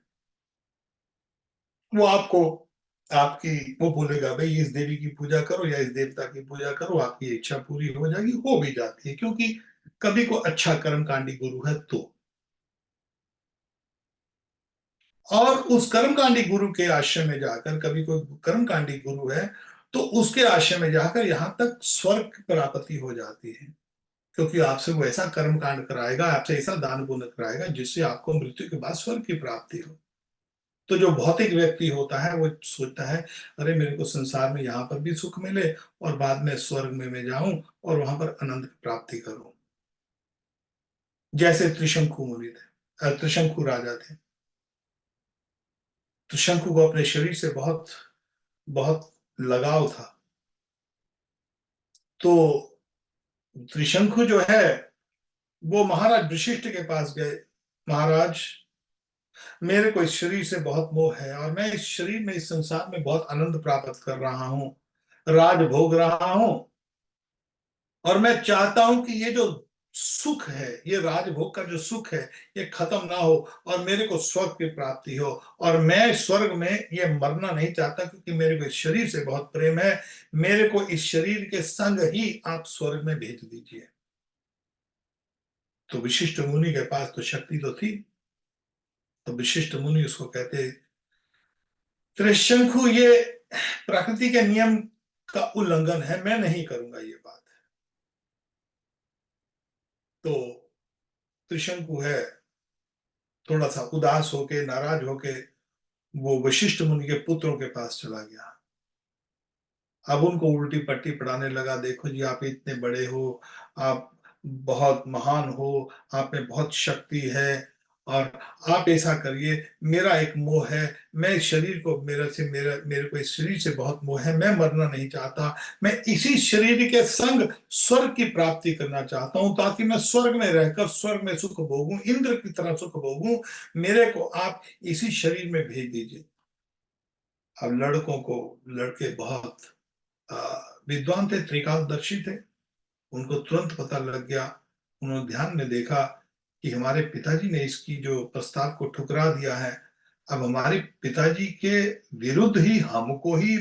वो आपको, आपकी वो बोलेगा भाई इस देवी की पूजा करो या इस देवता की पूजा करो, आपकी इच्छा पूरी हो जाएगी, हो भी जाती है, क्योंकि कभी को अच्छा कर्मकांडी गुरु है तो। और उस कर्मकांडी गुरु के आश्रम में जाकर, कभी कोई कर्मकांडी गुरु है तो उसके आश्रम में जाकर यहां तक स्वर्ग की प्राप्ति हो जाती है, क्योंकि आपसे वो ऐसा कर्मकांड कराएगा, आपसे ऐसा दान पुण्य कराएगा जिससे आपको मृत्यु के बाद स्वर्ग की प्राप्ति हो। तो जो भौतिक व्यक्ति होता है वो सोचता है अरे मेरे को संसार में यहाँ पर भी सुख मिले और बाद में स्वर्ग में मैं जाऊं और वहां पर आनंद की प्राप्ति करूं। जैसे त्रिशंकु मुनि थे, त्रिशंकु राजा थे। त्रिशंकु को अपने शरीर से बहुत बहुत लगाव था। तो त्रिशंकु जो है वो महाराज वशिष्ठ के पास गए, महाराज मेरे को इस शरीर से बहुत मोह है और मैं इस शरीर में, इस संसार में बहुत आनंद प्राप्त कर रहा हूं, राज भोग रहा हूं, और मैं चाहता हूं कि ये जो सुख है, ये राजभोग का जो सुख है, ये खत्म ना हो और मेरे को स्वर्ग की प्राप्ति हो। और मैं स्वर्ग में ये मरना नहीं चाहता, क्योंकि मेरे को इस शरीर से बहुत प्रेम है, मेरे को इस शरीर के संग ही आप स्वर्ग में भेज दीजिए। तो विशिष्ट मुनि के पास तो शक्ति तो थी। तो विशिष्ट मुनि उसको कहते, त्रिशंकु ये प्रकृति के नियम का उल्लंघन है, मैं नहीं करूंगा ये बात। तो त्रिशंकु है थोड़ा सा उदास होके, नाराज होके वो वशिष्ठ मुनि के पुत्रों के पास चला गया। अब उनको उल्टी पट्टी पढ़ाने लगा, देखो जी आप इतने बड़े हो, आप बहुत महान हो, आप में बहुत शक्ति है, और आप ऐसा करिए, मेरा एक मोह है, मैं इस शरीर को, मेरे को इस शरीर से बहुत मोह है, मैं मरना नहीं चाहता, मैं इसी शरीर के संग स्वर्ग की प्राप्ति करना चाहता हूं, ताकि मैं स्वर्ग में रहकर स्वर्ग में सुख भोगूं, इंद्र की तरह सुख भोगूं, मेरे को आप इसी शरीर में भेज दीजिए। अब लड़कों को, लड़के बहुत विद्वान थे, त्रिकालदर्शी थे, उनको तुरंत पता लग गया। उन्होंने ध्यान में देखा कि हमारे पिताजी ने इसकी जो प्रस्ताव को ठुकरा दिया है, अब हमारे पिताजी के विरुद्ध ही हमको ही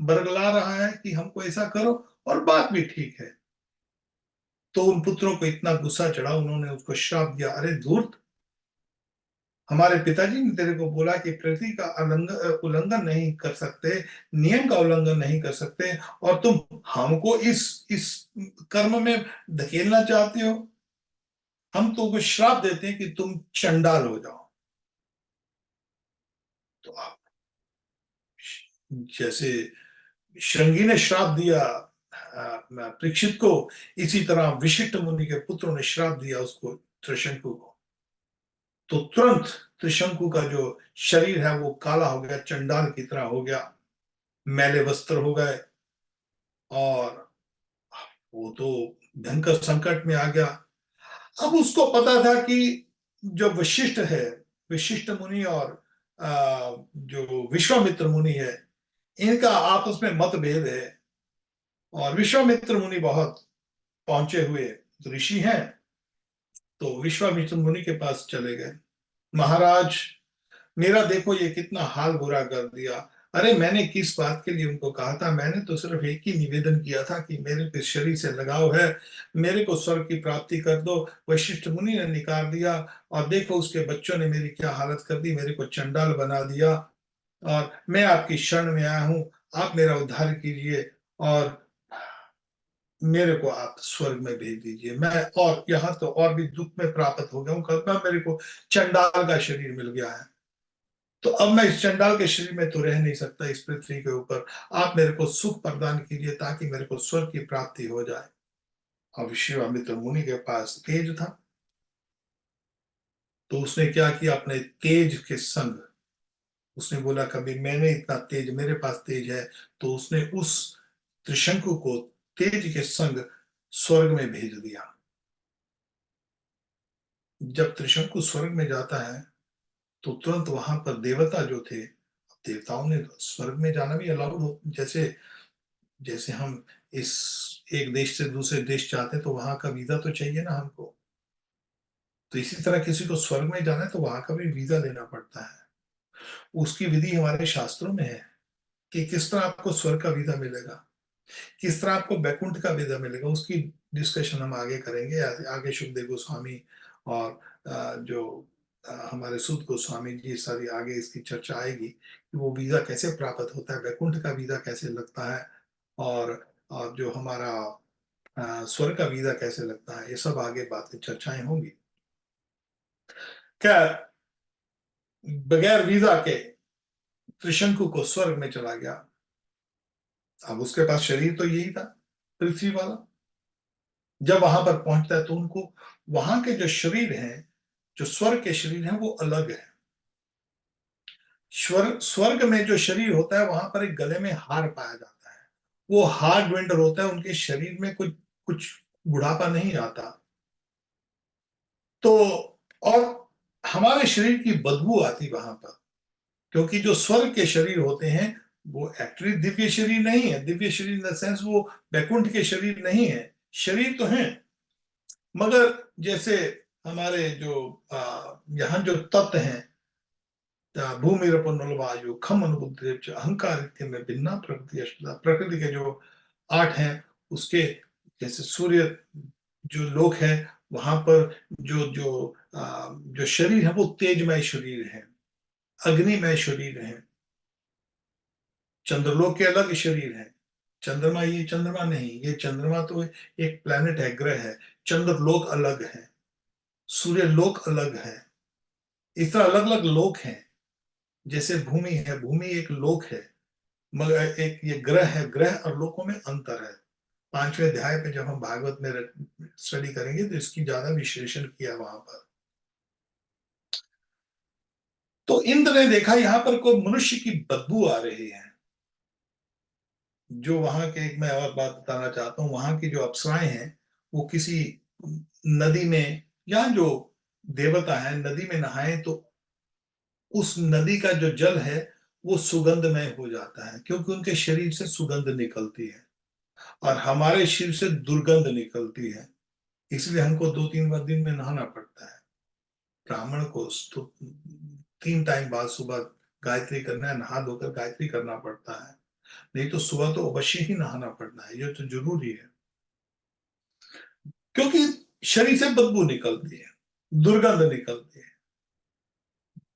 बरगला रहा है कि हमको ऐसा करो, और बात भी ठीक है। तो उन पुत्रों को इतना गुस्सा चढ़ा, उन्होंने उसको श्राप दिया, अरे धूर्त, हमारे पिताजी ने तेरे को बोला कि प्रकृति का उल्लंघन नहीं कर सकते, नियम का उल्लंघन नहीं कर सकते, और तुम हमको इस कर्म में धकेलना चाहते हो। हम तुमको श्राप देते हैं कि तुम चंडाल हो जाओ। तो आप, जैसे श्रृंगी ने श्राप दिया परीक्षित को, इसी तरह विशिष्ट मुनि के पुत्रों ने श्राप दिया उसको, त्रिशंकु को। तो तुरंत त्रिशंकु का जो शरीर है वो काला हो गया, चंडाल की तरह हो गया, मैले वस्त्र हो गए, और वो तो भयंकर संकट में आ गया। अब उसको पता था कि जो वशिष्ठ है, वशिष्ठ मुनि और जो विश्वामित्र मुनि है, इनका आपस में मतभेद है, और विश्वामित्र मुनि बहुत पहुंचे हुए ऋषि हैं, तो विश्वामित्र मुनि के पास चले गए। महाराज, मेरा देखो ये कितना हाल बुरा कर दिया। अरे मैंने किस बात के लिए उनको कहा था? मैंने तो सिर्फ एक ही निवेदन किया था कि मेरे को इस शरीर से लगाव है, मेरे को स्वर्ग की प्राप्ति कर दो। वशिष्ठ मुनि ने निकाल दिया, और देखो उसके बच्चों ने मेरी क्या हालत कर दी, मेरे को चंडाल बना दिया। और मैं आपकी शरण में आया हूं, आप मेरा उद्धार कीजिए, और मेरे को आप स्वर्ग में भेज दीजिए। मैं और यहाँ तो और भी दुख में प्राप्त हो गया हूँ, कल्पना मेरे को चंडाल का शरीर मिल गया है। तो अब मैं इस चंडाल के शरीर में तो रह नहीं सकता इस पृथ्वी के ऊपर। आप मेरे को सुख प्रदान कीजिए ताकि मेरे को स्वर्ग की प्राप्ति हो जाए। अब विश्वामित्र मुनि के पास तेज था, तो उसने क्या किया? अपने तेज के संग उसने बोला, कभी मैंने इतना तेज, मेरे पास तेज है। तो उसने उस त्रिशंकु को तेज के संग स्वर्ग में भेज दिया। जब त्रिशंकु स्वर्ग में जाता है तो तुरंत वहां पर देवता जो थे, देवताओं ने स्वर्ग में जाना भी अलाउड हो, जैसे जैसे हम इस एक देश से दूसरे देश जाते हैं तो वहां का वीजा तो चाहिए ना हमको। तो इसी तरह किसी को स्वर्ग में जाना है तो वहां का भी वीजा लेना पड़ता है। उसकी विधि हमारे शास्त्रों में है कि किस तरह आपको स्वर्ग का वीजा मिलेगा, किस तरह आपको बैकुंठ का वीजा मिलेगा। उसकी डिस्कशन हम आगे करेंगे। आगे सुखदेव गोस्वामी और जो हमारे सुध गोस्वामी जी, सारी आगे इसकी चर्चा आएगी कि वो वीजा कैसे प्राप्त होता है, बैकुंठ का वीजा कैसे लगता है, और जो हमारा स्वर्ग का वीजा कैसे लगता है, ये सब आगे बातें चर्चाएं होंगी। क्या बगैर वीजा के त्रिशंकु को स्वर्ग में चला गया। अब उसके पास शरीर तो यही था, पृथ्वी वाला। जब वहां पर पहुंचता है तो उनको वहां के जो शरीर हैं, जो स्वर्ग के शरीर हैं, वो अलग है। स्वर्ग में जो शरीर होता है वहां पर एक गले में हार पाया जाता है। वो हार ड्वेंडर होता है, उनके शरीर में कुछ कुछ बुढ़ापा नहीं आता। तो और हमारे शरीर की बदबू आती वहां पर, क्योंकि जो स्वर्ग के शरीर होते हैं वो एक्चुअली दिव्य शरीर नहीं है। दिव्य शरीर इन द सेंस वो बैकुंठ के शरीर नहीं है। शरीर तो हैं, मगर जैसे हमारे जो यहाँ जो तत्व हैं, भूमि रपन वायु खम अनुबुद्धि अहंकार में भिन्ना प्रकृति अष्टधा, प्रकृति के जो आठ हैं उसके, जैसे सूर्य जो लोक है, वहां पर जो जो जो शरीर है वो तेजमय शरीर है, अग्निमय शरीर है। चंद्रलोक के अलग शरीर है। चंद्रमा, ये चंद्रमा नहीं, ये चंद्रमा तो एक प्लेनेट है, ग्रह है। चंद्रलोक अलग है, सूर्य लोक अलग है। इस तरह अलग अलग लोक हैं। जैसे भूमि है, भूमि एक लोक है, मगर एक ये ग्रह है। ग्रह और लोकों में अंतर है। पांचवें अध्याय पे जब हम भागवत में स्टडी करेंगे तो इसकी ज्यादा विश्लेषण किया वहां पर। तो इंद्र ने देखा यहाँ पर कोई मनुष्य की बदबू आ रही है। जो वहां के, एक मैं और बात बताना चाहता हूँ, वहां की जो अप्सराएं हैं वो किसी नदी में, या जो देवता है नदी में नहाए तो उस नदी का जो जल है वो सुगंधमय हो जाता है, क्योंकि उनके शरीर से सुगंध निकलती है और हमारे शरीर से दुर्गंध निकलती है। इसलिए हमको 2-3 बार दिन में नहाना पड़ता है। ब्राह्मण को तो 3 टाइम बाद सुबह गायत्री करना है, नहा धोकर गायत्री करना पड़ता है। नहीं तो सुबह तो अवश्य ही नहाना पड़ना है, ये तो जरूरी है। क्योंकि शरीर से बदबू निकलती है, दुर्गंध निकलती है।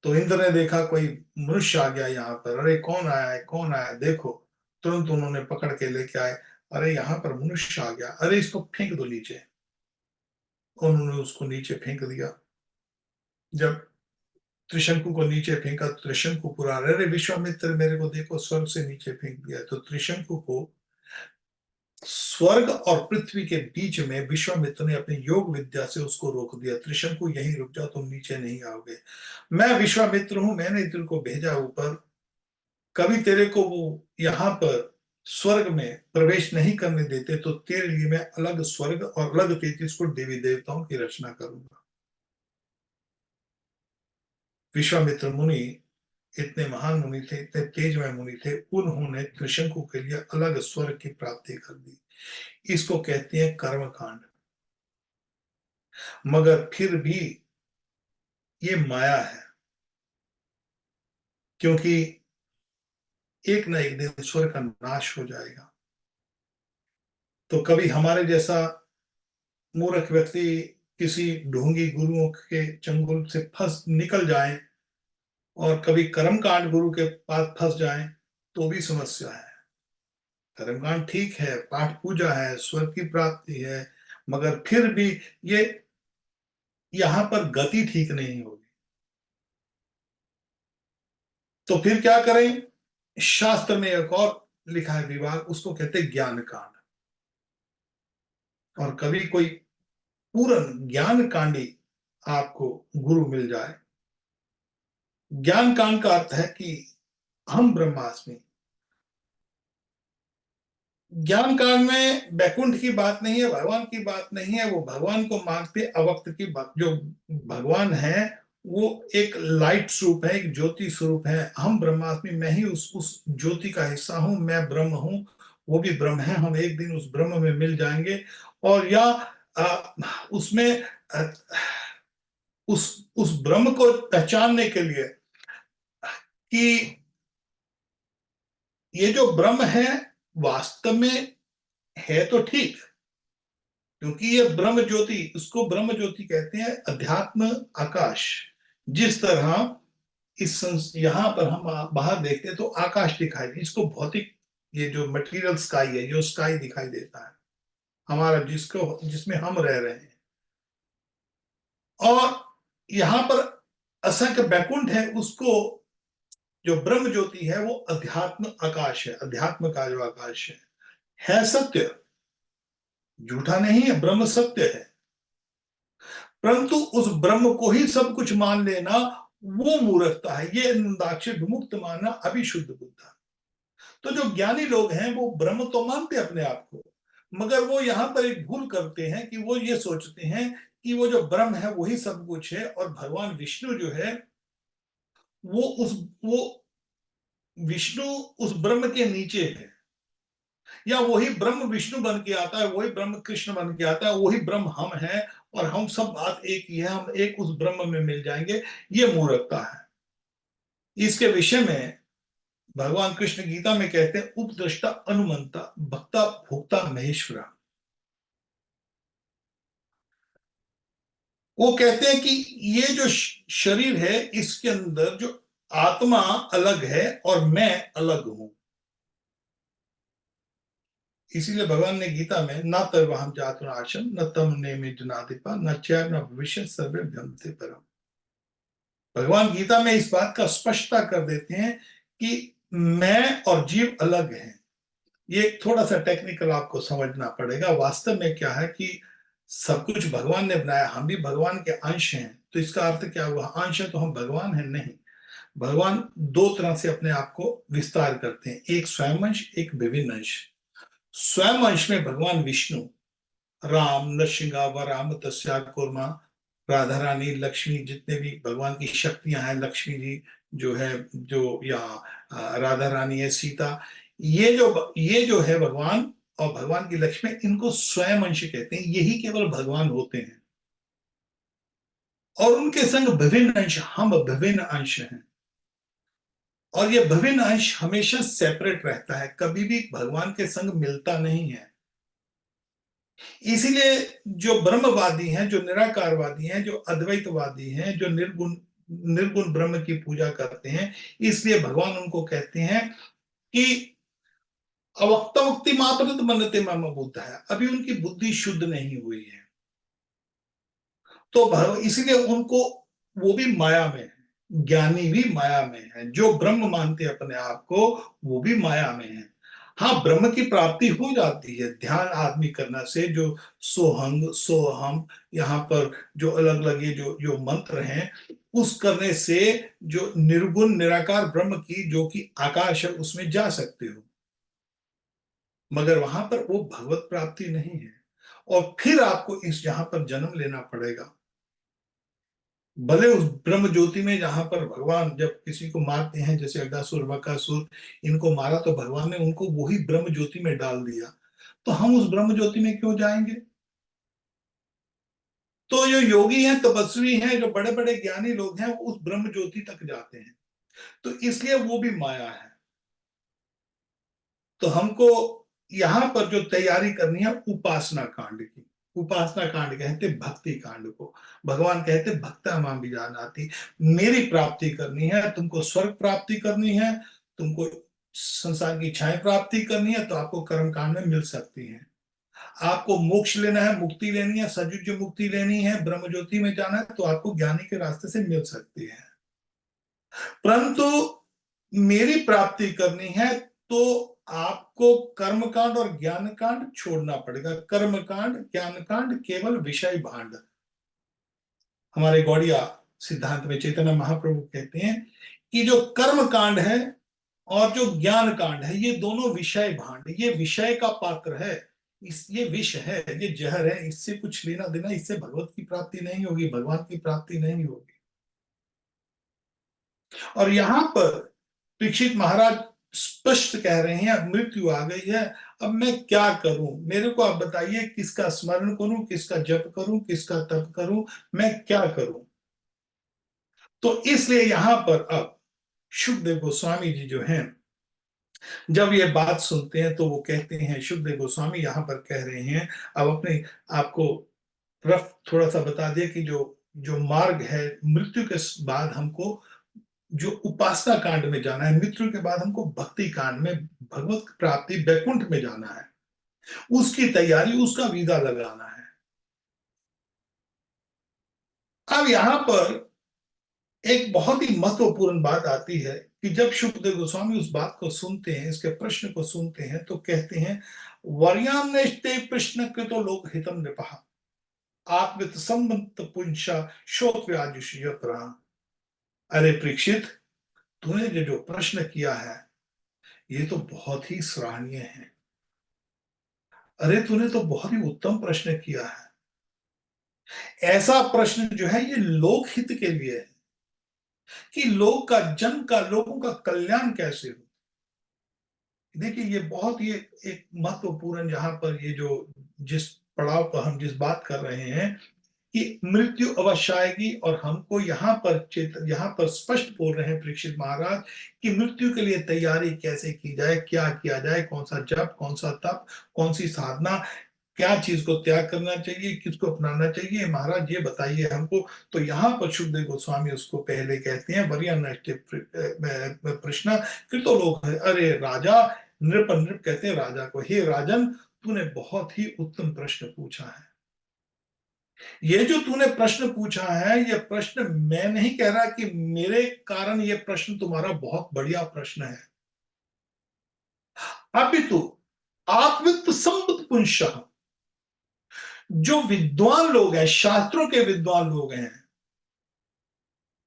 तो इंद्र ने देखा कोई मनुष्य आ गया यहाँ पर, अरे कौन आया है, कौन आया देखो। तुरंत उन्होंने पकड़ के लेके आए, अरे यहाँ पर मनुष्य आ गया, अरे इसको फेंक दो नीचे। उन्होंने उसको नीचे फेंक दिया। जब त्रिशंकु को नीचे फेंका, त्रिशंकु पूरा, अरे विश्वामित्र मेरे को देखो, स्वर्ग से नीचे फेंक दिया। तो त्रिशंकु को स्वर्ग और पृथ्वी के बीच में विश्वामित्र ने अपनी योग विद्या से उसको रोक दिया। त्रिशंकु यहीं रुक जाओ, तुम नीचे नहीं आओगे। मैं विश्वामित्र हूं, मैंने तेरे को भेजा ऊपर। कभी तेरे को वो यहाँ पर स्वर्ग में प्रवेश नहीं करने देते तो तेरे लिए मैं अलग स्वर्ग और अलग 33 देवी देवताओं की रचना करूंगा। विश्वामित्र मुनि इतने महान मुनि थे, इतने तेजमय मुनि थे, उन्होंने त्रिशंकु के लिए अलग स्वर्ग की प्राप्ति कर दी। इसको कहते हैं कर्म कांड। मगर फिर भी ये माया है, क्योंकि एक ना एक दिन ईश्वर का नाश हो जाएगा। तो कभी हमारे जैसा मूर्ख व्यक्ति किसी ढोंगी गुरुओं के चंगुल से फंस निकल जाए और कभी कर्मकांड गुरु के पास फंस जाए, तो भी समस्या है। कर्मकांड ठीक है, पाठ पूजा है, स्वर्ग की प्राप्ति है, मगर फिर भी ये यहां पर गति ठीक नहीं होगी। तो फिर क्या करें? शास्त्र में एक और लिखा है विभाग, उसको कहते हैं ज्ञान कांड। और कभी कोई पूर्ण ज्ञान कांडी आपको गुरु मिल जाए। ज्ञान कांड का अर्थ है कि हम ब्रह्मास्मि। ज्ञान कांड में वैकुंठ की बात नहीं है, भगवान की बात नहीं है। वो भगवान को मानते अवक्त की बात। जो भगवान है वो एक लाइट स्वरूप है, एक ज्योति स्वरूप है। हम ब्रह्मास्मि, मैं ही उस ज्योति का हिस्सा हूं, मैं ब्रह्म हूं, वो भी ब्रह्म है। हम एक दिन उस ब्रह्म में मिल जाएंगे। और या उसमें उस ब्रह्म को पहचानने के लिए कि ये जो ब्रह्म है वास्तव में है तो ठीक, क्योंकि ये ब्रह्म ज्योति, उसको ब्रह्म ज्योति कहते हैं, अध्यात्म आकाश। जिस तरह यहां पर हम बाहर देखते हैं तो आकाश दिखाई दे, इसको भौतिक, ये जो मटेरियल स्काई है, जो स्काई दिखाई देता है हमारा, जिसमें हम रह रहे हैं। और यहां पर असंख्य बैकुंठ है, उसको जो ब्रह्म ज्योति है वो अध्यात्म आकाश है, अध्यात्म का जो आकाश है सत्य, झूठा नहीं है, ब्रह्म सत्य है। परंतु उस ब्रह्म को ही सब कुछ मान लेना वो मूर्खता है। ये निंदाक्षर विमुक्त मानना अभिशुद्ध बुद्धा। तो जो ज्ञानी लोग हैं वो ब्रह्म तो मानते अपने आप को, मगर वो यहां पर एक भूल करते हैं कि वो ये सोचते हैं कि वो जो ब्रह्म है वही सब कुछ है, और भगवान विष्णु जो है वो विष्णु उस ब्रह्म के नीचे है, या वही ब्रह्म विष्णु बन के आता है, वही ब्रह्म कृष्ण बन के आता है, वही ब्रह्म हम हैं, और हम सब बात एक ही है, हम एक उस ब्रह्म में मिल जाएंगे। ये मूर्खता है। इसके विषय में भगवान कृष्ण गीता में कहते हैं, उपद्रष्टा अनुमंता भक्ता भोक्ता महेश्वरा। वो कहते हैं कि ये जो शरीर है, इसके अंदर जो आत्मा अलग है और मैं अलग हूं। इसीलिए भगवान ने गीता में न तर्वहम जातुनाशम न तम नेमि जनाधिपा न चैव न भविष्य सर्वे भ्रमते परम। भगवान गीता में इस बात का स्पष्टता कर देते हैं कि मैं और जीव अलग हैं। ये थोड़ा सा टेक्निकल आपको समझना पड़ेगा। वास्तव में क्या है कि सब कुछ भगवान ने बनाया, हम भी भगवान के अंश हैं। तो इसका अर्थ क्या हुआ? अंश है तो हम भगवान हैं? नहीं। भगवान दो तरह से अपने आप को विस्तार करते हैं, एक स्वयं अंश, एक विभिन्न अंश। स्वयं अंश में भगवान विष्णु, राम, नरसिंहा, वराम, तस्या, कुर्मा, राधा रानी, लक्ष्मी, जितने भी भगवान की शक्तियां हैं, लक्ष्मी जी जो है, जो या राधा रानी है, सीता, ये जो है भगवान और भगवान की लक्ष्मी, इनको स्वयं अंश कहते हैं। यही केवल भगवान होते हैं। और उनके संग विभिन्न अंश, हम विभिन्न अंश हैं। और ये विभिन्न अंश हमेशा सेपरेट रहता है, कभी भी भगवान के संग मिलता नहीं है। इसीलिए जो ब्रह्मवादी हैं, जो निराकारवादी हैं, जो अद्वैतवादी हैं, जो निर्गुण निर्गुण ब्रह्म की पूजा करते हैं, इसलिए भगवान उनको कहते हैं कि अवक्तवक्ति मात्र मनते मम बुद्ध है, अभी उनकी बुद्धि शुद्ध नहीं हुई है। तो इसीलिए उनको, वो भी माया में है, ज्ञानी भी माया में है। जो ब्रह्म मानते अपने आप को वो भी माया में है। हाँ, ब्रह्म की प्राप्ति हो जाती है ध्यान आदमी करने से। जो सोहंग सोहम, यहाँ पर जो अलग अलग ये जो जो मंत्र हैं, उस करने से जो निर्गुण निराकार ब्रह्म की जो कि आकाश है उसमें जा सकते हो। मगर वहां पर वो भगवत प्राप्ति नहीं है। और फिर आपको इस जहां पर जन्म लेना पड़ेगा, भले उस ब्रह्म ज्योति में, जहां पर भगवान जब किसी को मारते हैं, जैसे अगासुर बकासुर, इनको मारा तो भगवान ने उनको वही ब्रह्म ज्योति में डाल दिया। तो हम उस ब्रह्म ज्योति में क्यों जाएंगे? तो जो योगी हैं, तपस्वी हैं, जो बड़े बड़े ज्ञानी लोग हैं, वो उस ब्रह्म ज्योति तक जाते हैं, तो इसलिए वो भी माया है। तो हमको यहां पर जो तैयारी करनी है उपासना कांड की, उपासना कांड कहते भक्ति कांड को। भगवान कहते भक्ता मां भी जानाति, मेरी प्राप्ति करनी है, तुमको स्वर्ग प्राप्ति करनी है, तुमको संसार की इच्छाएं प्राप्ति करनी है, तो आपको कर्म कांड में मिल सकती है। आपको मोक्ष लेना है, मुक्ति लेनी है, सजुज मुक्ति लेनी है, ब्रह्म ज्योति में जाना है, तो आपको ज्ञानी के रास्ते से मिल सकती है। परंतु मेरी प्राप्ति करनी है तो आपको कर्म कांड और ज्ञान कांड छोड़ना पड़ेगा। कर्म कांड ज्ञान कांड केवल विषय भांड। हमारे गौड़िया सिद्धांत में चैतन्य महाप्रभु कहते हैं कि जो कर्म कांड है और जो ज्ञान कांड है, ये दोनों विषय भांड, ये विषय का पात्र है, ये विष है, ये जहर है, इससे कुछ लेना देना, इससे भगवत की प्राप्ति नहीं होगी, भगवान की प्राप्ति नहीं होगी। और यहां पर परीक्षित महाराज स्पष्ट कह रहे हैं, अब मृत्यु आ गई है, अब मैं क्या करूं, मेरे को आप बताइए, किसका स्मरण करूं, किसका जप करूं, किसका तप करूं, मैं क्या करूं। तो इसलिए यहां पर अब शुकदेव गोस्वामी जी जो हैं, जब ये बात सुनते हैं तो वो कहते हैं, शुकदेव गोस्वामी यहां पर कह रहे हैं, अब अपने आपको रफ थोड़ा सा बता दिया कि जो जो मार्ग है मृत्यु के बाद हमको जो उपासना कांड में जाना है, मृत्यु के बाद हमको भक्ति कांड में भगवत प्राप्ति वैकुंठ में जाना है, उसकी तैयारी, उसका वीजा लगाना है। अब यहां पर एक बहुत ही महत्वपूर्ण बात आती है कि जब शुकदेव गोस्वामी उस बात को सुनते हैं, इसके प्रश्न को सुनते हैं, तो कहते हैं, वर्यान्नैष्टे प्रश्न कृतो लोकहितम नृपः आत्मित संबंध पुंसा श्रोत्रयाजुषयत्र। अरे परीक्षित, तूने जो प्रश्न किया है ये तो बहुत ही सराहनीय है। अरे तूने तो बहुत ही उत्तम प्रश्न किया है। ऐसा प्रश्न जो है ये लोकहित के लिए है कि लोग का जन का, लोगों का कल्याण कैसे हो। देखिए ये बहुत ही एक महत्वपूर्ण, यहाँ पर ये जो जिस पड़ाव पर हम जिस बात कर रहे हैं कि मृत्यु अवश्य आएगी, और हमको यहाँ पर स्पष्ट बोल रहे हैं परीक्षित महाराज कि मृत्यु के लिए तैयारी कैसे की जाए, क्या किया जाए, कौन सा जप, कौन सा तप, कौन सी साधना, क्या चीज को त्याग करना चाहिए, किसको अपनाना चाहिए, महाराज ये बताइए हमको। तो यहाँ पर शुकदेव गोस्वामी उसको पहले कहते हैं, वरिया प्रश्न कृतो लोग है, अरे राजा, नृप, नृप कहते हैं राजा को, हे राजन, तूने बहुत ही उत्तम प्रश्न पूछा है। ये जो तूने प्रश्न पूछा है, ये प्रश्न मैं नहीं कह रहा कि मेरे कारण ये प्रश्न तुम्हारा बहुत बढ़िया प्रश्न है, अपितु आत्मित्व संबुद्ध पुंस, जो विद्वान लोग हैं, शास्त्रों के विद्वान लोग हैं,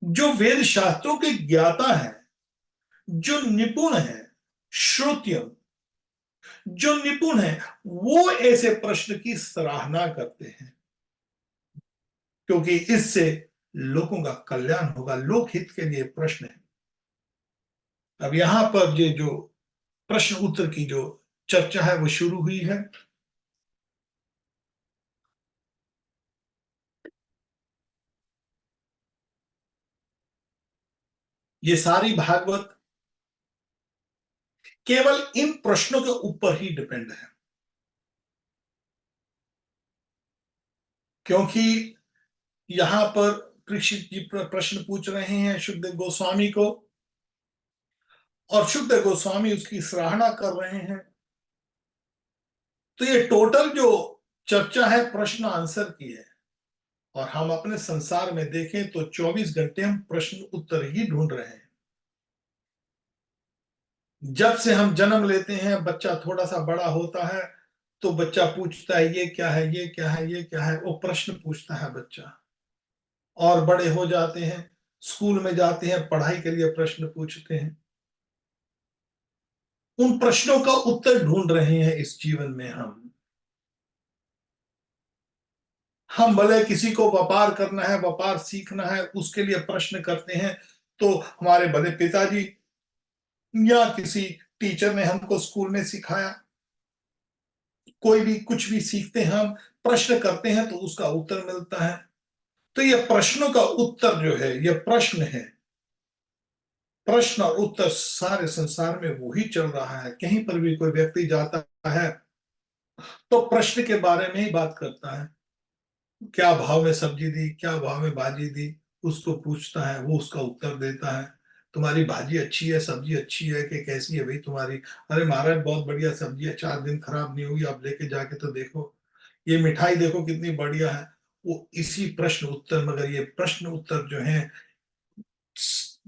जो वेद शास्त्रों के ज्ञाता हैं, जो निपुण है, श्रोत्य, जो निपुण है, वो ऐसे प्रश्न की सराहना करते हैं, क्योंकि इससे लोगों का कल्याण होगा, लोकहित के लिए प्रश्न है। अब यहां पर ये जो प्रश्न उत्तर की जो चर्चा है वो शुरू हुई है। ये सारी भागवत केवल इन प्रश्नों के ऊपर ही डिपेंड है, क्योंकि यहां पर परीक्षित जी प्रश्न पूछ रहे हैं सुखदेव गोस्वामी को, और सुखदेव गोस्वामी उसकी सराहना कर रहे हैं। तो ये टोटल जो चर्चा है प्रश्न आंसर की है, और हम अपने संसार में देखें तो 24 घंटे हम प्रश्न उत्तर ही ढूंढ रहे हैं। जब से हम जन्म लेते हैं, बच्चा थोड़ा सा बड़ा होता है तो बच्चा पूछता है ये क्या है, ये क्या है, ये क्या है, वो प्रश्न पूछता है बच्चा। और बड़े हो जाते हैं, स्कूल में जाते हैं, पढ़ाई के लिए प्रश्न पूछते हैं। उन प्रश्नों का उत्तर ढूंढ रहे हैं इस जीवन में हम भले किसी को व्यापार करना है, व्यापार सीखना है, उसके लिए प्रश्न करते हैं, तो हमारे भले पिताजी या किसी टीचर ने हमको स्कूल में सिखाया, कोई भी कुछ भी सीखते हैं हम, प्रश्न करते हैं तो उसका उत्तर मिलता है। तो ये प्रश्नों का उत्तर जो है, ये प्रश्न है, प्रश्न और उत्तर सारे संसार में वही चल रहा है। कहीं पर भी कोई व्यक्ति जाता है तो प्रश्न के बारे में ही बात करता है। क्या भाव में सब्जी दी, क्या भाव में भाजी दी, उसको पूछता है, वो उसका उत्तर देता है। तुम्हारी भाजी अच्छी है, सब्जी अच्छी है कि कैसी है भाई तुम्हारी? अरे महाराज बहुत बढ़िया सब्जी है, 4 दिन खराब नहीं हुई, आप लेके जाके तो देखो। ये मिठाई देखो कितनी बढ़िया है। वो इसी प्रश्न उत्तर, मगर ये प्रश्न उत्तर जो है,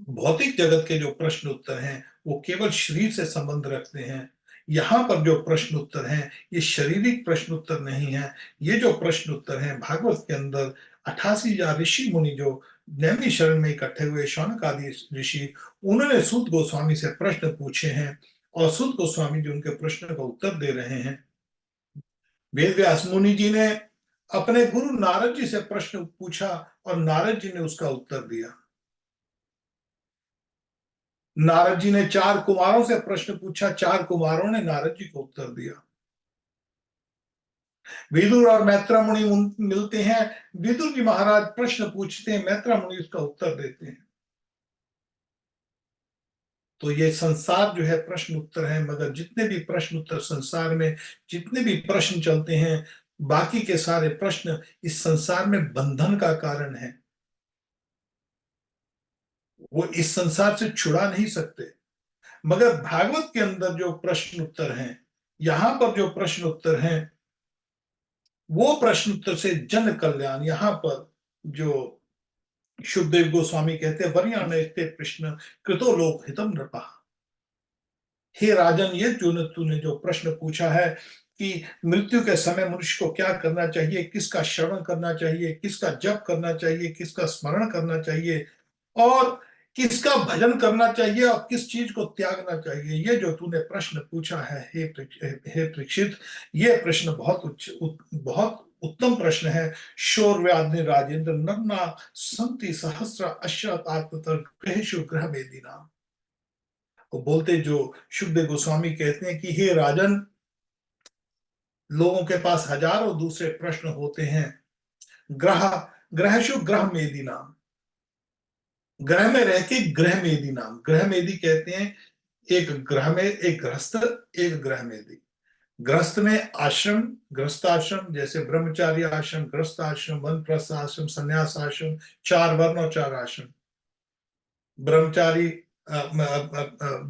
भौतिक जगत के जो प्रश्न उत्तर हैं वो केवल शरीर से संबंध रखते हैं। यहाँ पर जो प्रश्न उत्तर हैं ये शारीरिक प्रश्न उत्तर नहीं है। ये जो प्रश्न उत्तर हैं भागवत के अंदर 88,000 ऋषि मुनि जो नैमी शरण में इकट्ठे हुए, शौनक आदि ऋषि, उन्होंने सूत गोस्वामी से प्रश्न पूछे हैं और सूत गोस्वामी जी उनके प्रश्न का उत्तर दे रहे हैं। वेद व्यास मुनि जी ने अपने गुरु नारद जी से प्रश्न पूछा और नारद जी ने उसका उत्तर दिया। नारद जी ने 4 कुमारों से प्रश्न पूछा, 4 कुमारों ने नारद जी को उत्तर दिया। विदुर और मैत्रा मुनि मिलते हैं, विदुर जी महाराज प्रश्न पूछते हैं, मैत्रा मुनि उसका उत्तर देते हैं। तो ये संसार जो है प्रश्न उत्तर है, मगर जितने भी प्रश्न उत्तर संसार में, जितने भी प्रश्न चलते हैं, बाकी के सारे प्रश्न इस संसार में बंधन का कारण है। वो इस संसार से छुड़ा नहीं सकते। मगर भागवत के अंदर जो प्रश्न उत्तर हैं, यहां पर जो प्रश्न उत्तर हैं, वो प्रश्न उत्तर से जन कल्याण। यहां पर जो शुभदेव गोस्वामी कहते हैं, वर्याण प्रश्न कृतो लोक हितम नृपा। हे राजन, ये तूने जो प्रश्न पूछा है कि मृत्यु के समय मनुष्य को क्या करना चाहिए, किसका श्रवण करना चाहिए, किसका जप करना चाहिए, किसका स्मरण करना चाहिए, और किसका भजन करना चाहिए और किस चीज को त्यागना चाहिए, ये जो तूने प्रश्न पूछा है हे परीक्षित, ये प्रश्न बहुत उत्तम प्रश्न है। शौर्यादि राजेंद्र नग्ना संति सहस्र अश्वत आत्मतर्षु ग्रह वेदिना। वो बोलते जो शुभदेव गोस्वामी कहते हैं कि हे राजन, लोगों के पास हजारों दूसरे प्रश्न होते हैं। ग्रह, ग्रहशु ग्रह मेदी नाम, ग्रह में रह के ग्रह मेदी नाम। ग्रह मेदी कहते हैं एक ग्रह में एक गृहस्थ, एक ग्रह मेदी। गृहस्थ में आश्रम, गृहस्थ आश्रम, जैसे ब्रह्मचारी आश्रम, गृहस्थ आश्रम, वानप्रस्थ आश्रम, संन्यास आश्रम, 4 वर्ण और 4 आश्रम। ब्रह्मचारी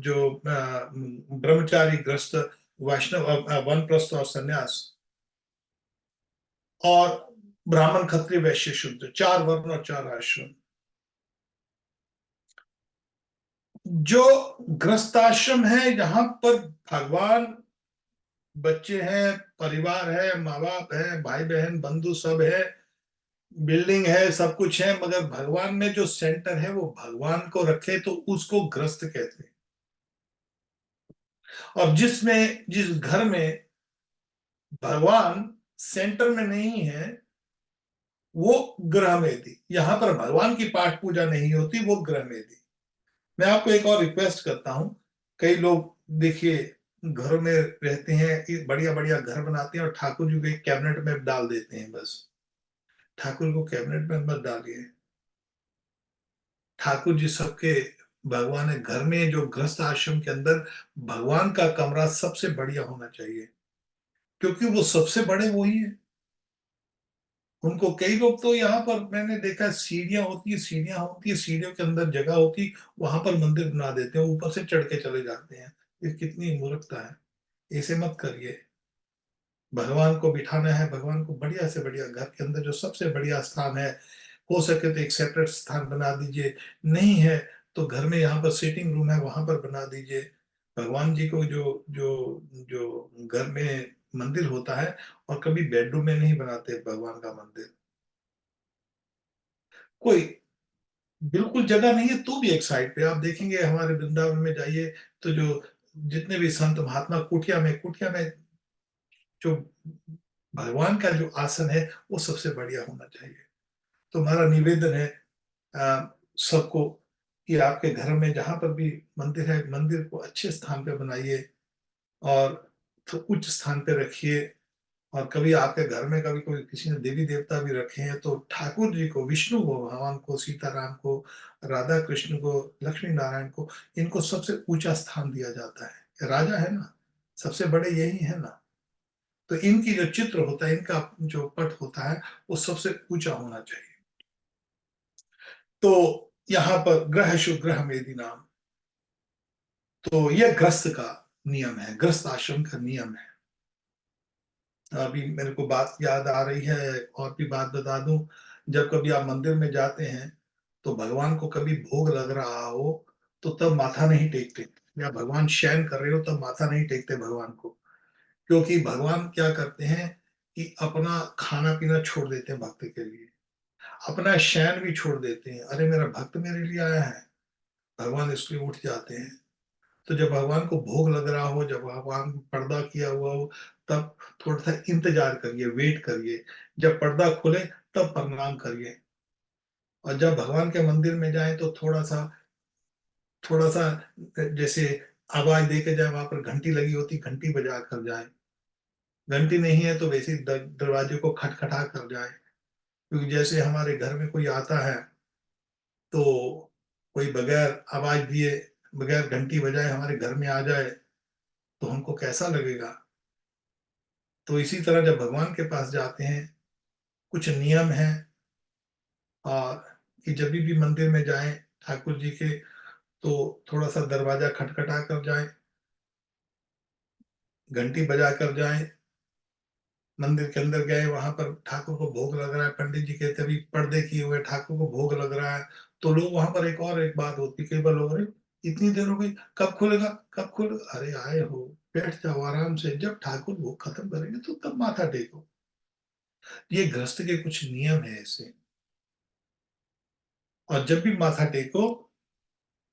जो ब्रह्मचारी, गृहस्थ, वैष्णव, वानप्रस्थ और संन्यास, और ब्राह्मण, क्षत्रिय, वैश्य, शूद्र, 4 वर्ण और 4 आश्रम। जो गृहस्थाश्रम है, यहाँ पर भगवान, बच्चे हैं, परिवार है, माँ बाप है, भाई बहन बंधु सब है, बिल्डिंग है, सब कुछ है, मगर भगवान में जो सेंटर है वो भगवान को रखे तो उसको ग्रस्त कहते हैं। और जिस घर में भगवान सेंटर में नहीं है वो ग्रह में थी। यहां पर भगवान की पाठ पूजा नहीं होती, वो ग्रह में थी। मैं आपको एक और रिक्वेस्ट करता हूं, कई लोग देखिए घरों में रहते हैं, बढ़िया बढ़िया घर बनाते हैं और ठाकुर जी को एक कैबिनेट में डाल देते हैं बस। ठाकुर को कैबिनेट में मत डालिए। ठाकुर जी सबके भगवान है। घर में जो गृहस्थ आश्रम के अंदर भगवान का कमरा सबसे बढ़िया होना चाहिए, क्योंकि वो सबसे बड़े वही है। उनको कई लोग तो यहाँ पर मैंने देखा, सीढ़ियां होती है, सीढ़ियां होती है, सीढ़ियों के अंदर जगह होती, वहां पर मंदिर बना देते हैं, ऊपर से चढ़ के चले जाते हैं। ये कितनी मूर्खता है। ऐसे मत करिए। भगवान को बिठाना है, भगवान को बढ़िया से बढ़िया घर के अंदर जो सबसे बढ़िया स्थान है, हो सके तो एक सेपरेट स्थान बना दीजिए। नहीं है तो घर में यहाँ पर सीटिंग रूम है, वहां पर बना दीजिए। भगवान जी को जो जो जो घर में मंदिर होता है, और कभी बेडरूम में नहीं बनाते भगवान का मंदिर। कोई बिल्कुल जगह नहीं है तो भी एक साइड पे आप देखेंगे, हमारे वृंदावन में जाइए तो जो जितने भी संत महात्मा कुटिया में जो भगवान का जो आसन है वो सबसे बढ़िया होना चाहिए। तो हमारा निवेदन है सबको कि आपके घर में जहां पर भी मंदिर है, मंदिर को अच्छे स्थान पे बनाइए और तो उच्च स्थान पे रखिए। और कभी आपके घर में कभी कोई किसी ने देवी देवता भी रखे हैं तो ठाकुर जी को, विष्णु को, भगवान को, सीताराम को, राधा कृष्ण को, लक्ष्मी नारायण को, इनको सबसे ऊंचा स्थान दिया जाता है। ये राजा है ना, सबसे बड़े यही है ना। तो इनकी जो चित्र होता है, इनका जो पट होता है, वो सबसे ऊंचा होना चाहिए। तो यहां पर ग्रह शुभ ग्रह मेदि नाम, तो यह ग्रस्त का नियम है, ग्रस्त आश्रम का नियम है। अभी मेरे को बात याद आ रही है, और भी बात बता दूं। जब कभी आप मंदिर में जाते हैं तो भगवान को कभी भोग लग रहा हो तो तब माथा नहीं टेकते, या भगवान शयन कर रहे हो तब माथा नहीं टेकते भगवान को। क्योंकि भगवान क्या करते हैं कि अपना खाना पीना छोड़ देते हैं भक्त के लिए, अपना शयन भी छोड़ देते हैं। अरे मेरा भक्त मेरे लिए आया है, भगवान इसलिए उठ जाते हैं। तो जब भगवान को भोग लग रहा हो, जब भगवान पर्दा किया हुआ हो, तब थोड़ा सा इंतजार करिए, वेट करिए। जब पर्दा खुले तब प्रणाम करिए। और जब भगवान के मंदिर में जाए तो थोड़ा सा जैसे आवाज दे के जाए, वहां पर घंटी लगी होती, घंटी बजा कर जाए। घंटी नहीं है तो वैसे ही दरवाजे को खटखटा कर जाए। क्योंकि जैसे हमारे घर में कोई आता है तो कोई बगैर आवाज दिए, बगैर घंटी बजाए हमारे घर में आ जाए तो हमको कैसा लगेगा। तो इसी तरह जब भगवान के पास जाते हैं, कुछ नियम हैं। और कि जब भी मंदिर में जाएं ठाकुर जी के, तो थोड़ा सा दरवाजा खटखटा कर जाएं, घंटी बजा कर जाएं। मंदिर के अंदर गए, वहां पर ठाकुर को भोग लग रहा है, पंडित जी कहते अभी पर्दे किए हुए ठाकुर को भोग लग रहा है। तो लोग वहां पर, एक बात होती, कई बार लोग, अरे इतनी देर हो गई, कब खुलेगा, कब खुलेगा। अरे आए हो, बैठ जाओ आराम से, जब ठाकुर भोग खत्म करेंगे तो तब माथा टेको। ये गृहस्थ के कुछ नियम है ऐसे। और जब भी माथा टेको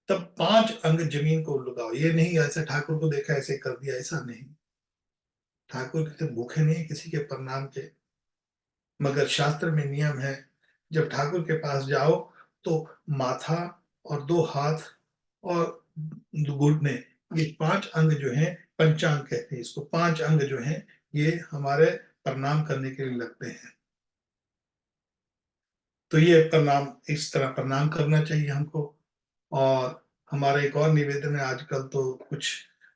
तब 5 अंग जमीन को लगाओ। ये नहीं ऐसे ठाकुर को देखा ऐसे कर दिया, ऐसा नहीं। ठाकुर के भूखे नहीं किसी के प्रणाम के। मगर शास्त्र में नियम है, जब ठाकुर के पास जाओ तो माथा और 2 हाथ और घुटने, ये 5 अंग जो हैं, पंचांग कहते हैं इसको, 5 अंग जो हैं ये हमारे प्रणाम करने के लिए लगते हैं। तो ये प्रणाम, इस तरह प्रणाम करना चाहिए हमको। और हमारा एक और निवेदन है, आजकल तो कुछ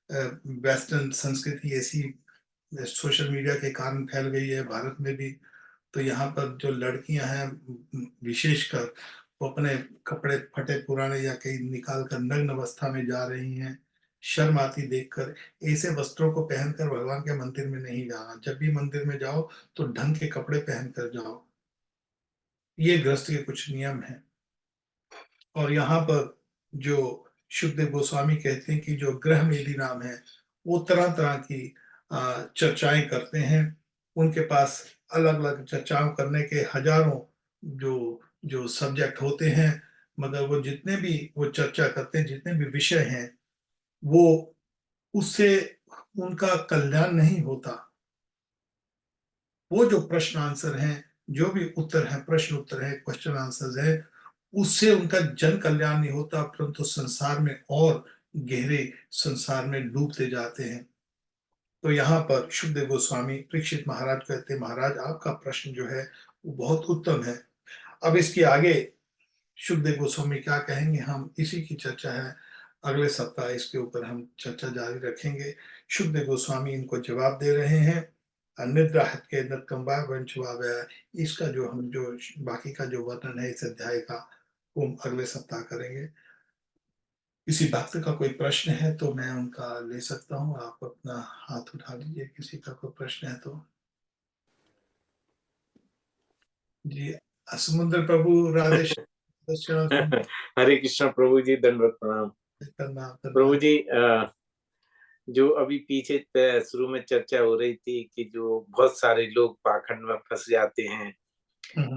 वेस्टर्न संस्कृति ऐसी सोशल मीडिया के कारण फैल गई है भारत में भी। तो यहाँ पर जो लड़कियां हैं विशेषकर, वो अपने कपड़े फटे पुराने या कहीं निकाल कर नग्न अवस्था में जा रही हैं। शर्म आती देखकर। ऐसे वस्त्रों को पहनकर भगवान के मंदिर में नहीं जाना। जब भी मंदिर में जाओ तो ढंग के कपड़े पहन कर जाओ। ये गृहस्थ के कुछ नियम हैं। और यहाँ पर जो शुकदेव गोस्वामी कहते हैं कि जो ग्रह मेली नाम है, वो तरह तरह की चर्चाएं करते हैं। उनके पास अलग अलग चर्चाओं करने के हजारों जो जो सब्जेक्ट होते हैं। मगर वो जितने भी वो चर्चा करते हैं, जितने भी विषय हैं, वो उससे उनका कल्याण नहीं होता। वो जो प्रश्न आंसर हैं, जो भी उत्तर हैं, प्रश्न उत्तर है, क्वेश्चन आंसर है, उससे उनका जन कल्याण नहीं होता, परंतु संसार में और गहरे संसार में डूबते जाते हैं। तो यहाँ पर शुकदेव गोस्वामी परीक्षित महाराज कहते हैं, महाराज आपका प्रश्न जो है वो बहुत उत्तम है। अब इसके आगे शुकदेव गोस्वामी क्या कहेंगे, हम इसी की चर्चा है, अगले सप्ताह इसके ऊपर हम चर्चा जारी रखेंगे। शुकदेव गोस्वामी इनको जवाब दे रहे हैं। निद्रा के नत्कंबा वंशवावय, इसका जो बाकी का जो वर्णन है इस अध्याय का, वो हम अगले सप्ताह करेंगे। किसी भक्त का कोई प्रश्न है तो मैं उनका ले सकता हूँ, आप अपना हाथ उठा लीजिए, किसी का कोई प्रश्न है तो। जी, समुद्र प्रभु, राधे श्याम। हरे कृष्ण प्रभु जी, दंडवत प्रणाम। करना प्रभु करना। जी, जो अभी पीछे शुरू में चर्चा हो रही थी कि जो बहुत सारे लोग पाखंड में फंस जाते हैं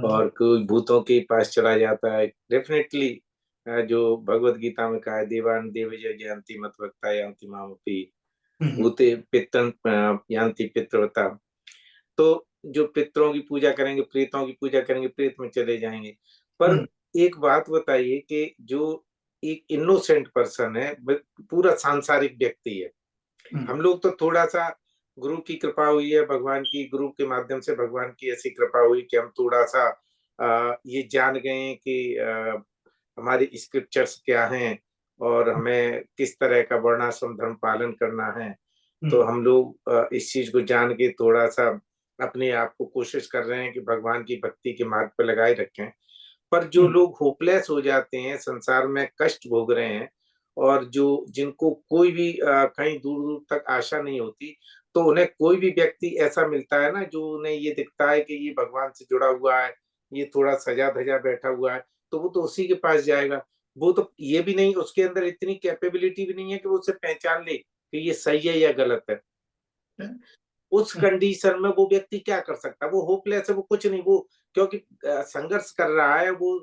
और कोई भूतों के पास चला जाता है। डेफिनेटली जो भगवत गीता में कहा है, देवान देवजय जयंती मत वक्ता यान्ति मामपि भूते पितृ यान्ति पितृवता। तो जो पितरों की पूजा करेंगे, प्रेतों की पूजा करेंगे, प्रेत में चले जाएंगे। पर एक बात बताइए कि जो एक इनोसेंट पर्सन है, पूरा सांसारिक व्यक्ति है, हम लोग तो थोड़ा सा गुरु की कृपा हुई है, भगवान की, गुरु के माध्यम से भगवान की ऐसी कृपा हुई कि हम थोड़ा सा ये जान गए हैं कि हमारे स्क्रिप्चर्स क्या हैं और हमें किस तरह का वर्णाश्रम धर्म पालन करना है। तो हम लोग इस चीज को जान के थोड़ा सा अपने आप को कोशिश कर रहे हैं कि भगवान की भक्ति के मार्ग पर लगाए रखें। पर जो लोग होपलेस हो जाते हैं, संसार में कष्ट भोग रहे हैं और जो जिनको कोई भी कहीं दूर दूर तक आशा नहीं होती, तो उन्हें कोई भी व्यक्ति ऐसा मिलता है ना जो उन्हें ये दिखता है कि ये भगवान से जुड़ा हुआ है, ये थोड़ा सजा धजा बैठा हुआ है, तो वो तो उसी के पास जाएगा। वो तो ये भी नहीं, उसके अंदर इतनी कैपेबिलिटी भी नहीं है कि वो उसे पहचान ले कि ये सही है या गलत है। उस कंडीशन में वो व्यक्ति क्या कर सकता है? वो होपलेस है, वो कुछ नहीं, वो क्योंकि संघर्ष कर रहा है, वो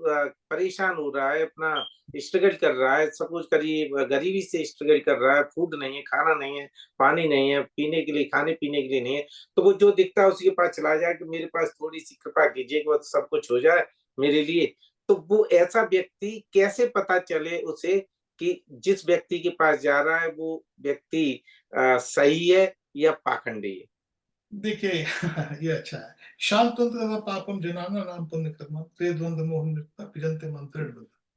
परेशान हो रहा है, अपना स्ट्रगल कर रहा है, सपोज करिए गरीबी से स्ट्रगल कर रहा है, फूड नहीं है, खाना नहीं है, पानी नहीं है, पीने के लिए, खाने पीने के लिए नहीं है, तो वो जो दिखता है उसी के पास चला जाए कि मेरे पास थोड़ी सी कृपा कीजिए कि बस सब कुछ हो जाए मेरे लिए। तो वो ऐसा व्यक्ति कैसे पता चले उसे कि जिस व्यक्ति के पास जा रहा है वो व्यक्ति सही है या पाखंडी है? देखिए ये अच्छा है। शांतंत्र पापम जनाना नाम पुण्य कर्म ते द्वंद्व मोह निवृत्ता पिजन्ते मंत्र।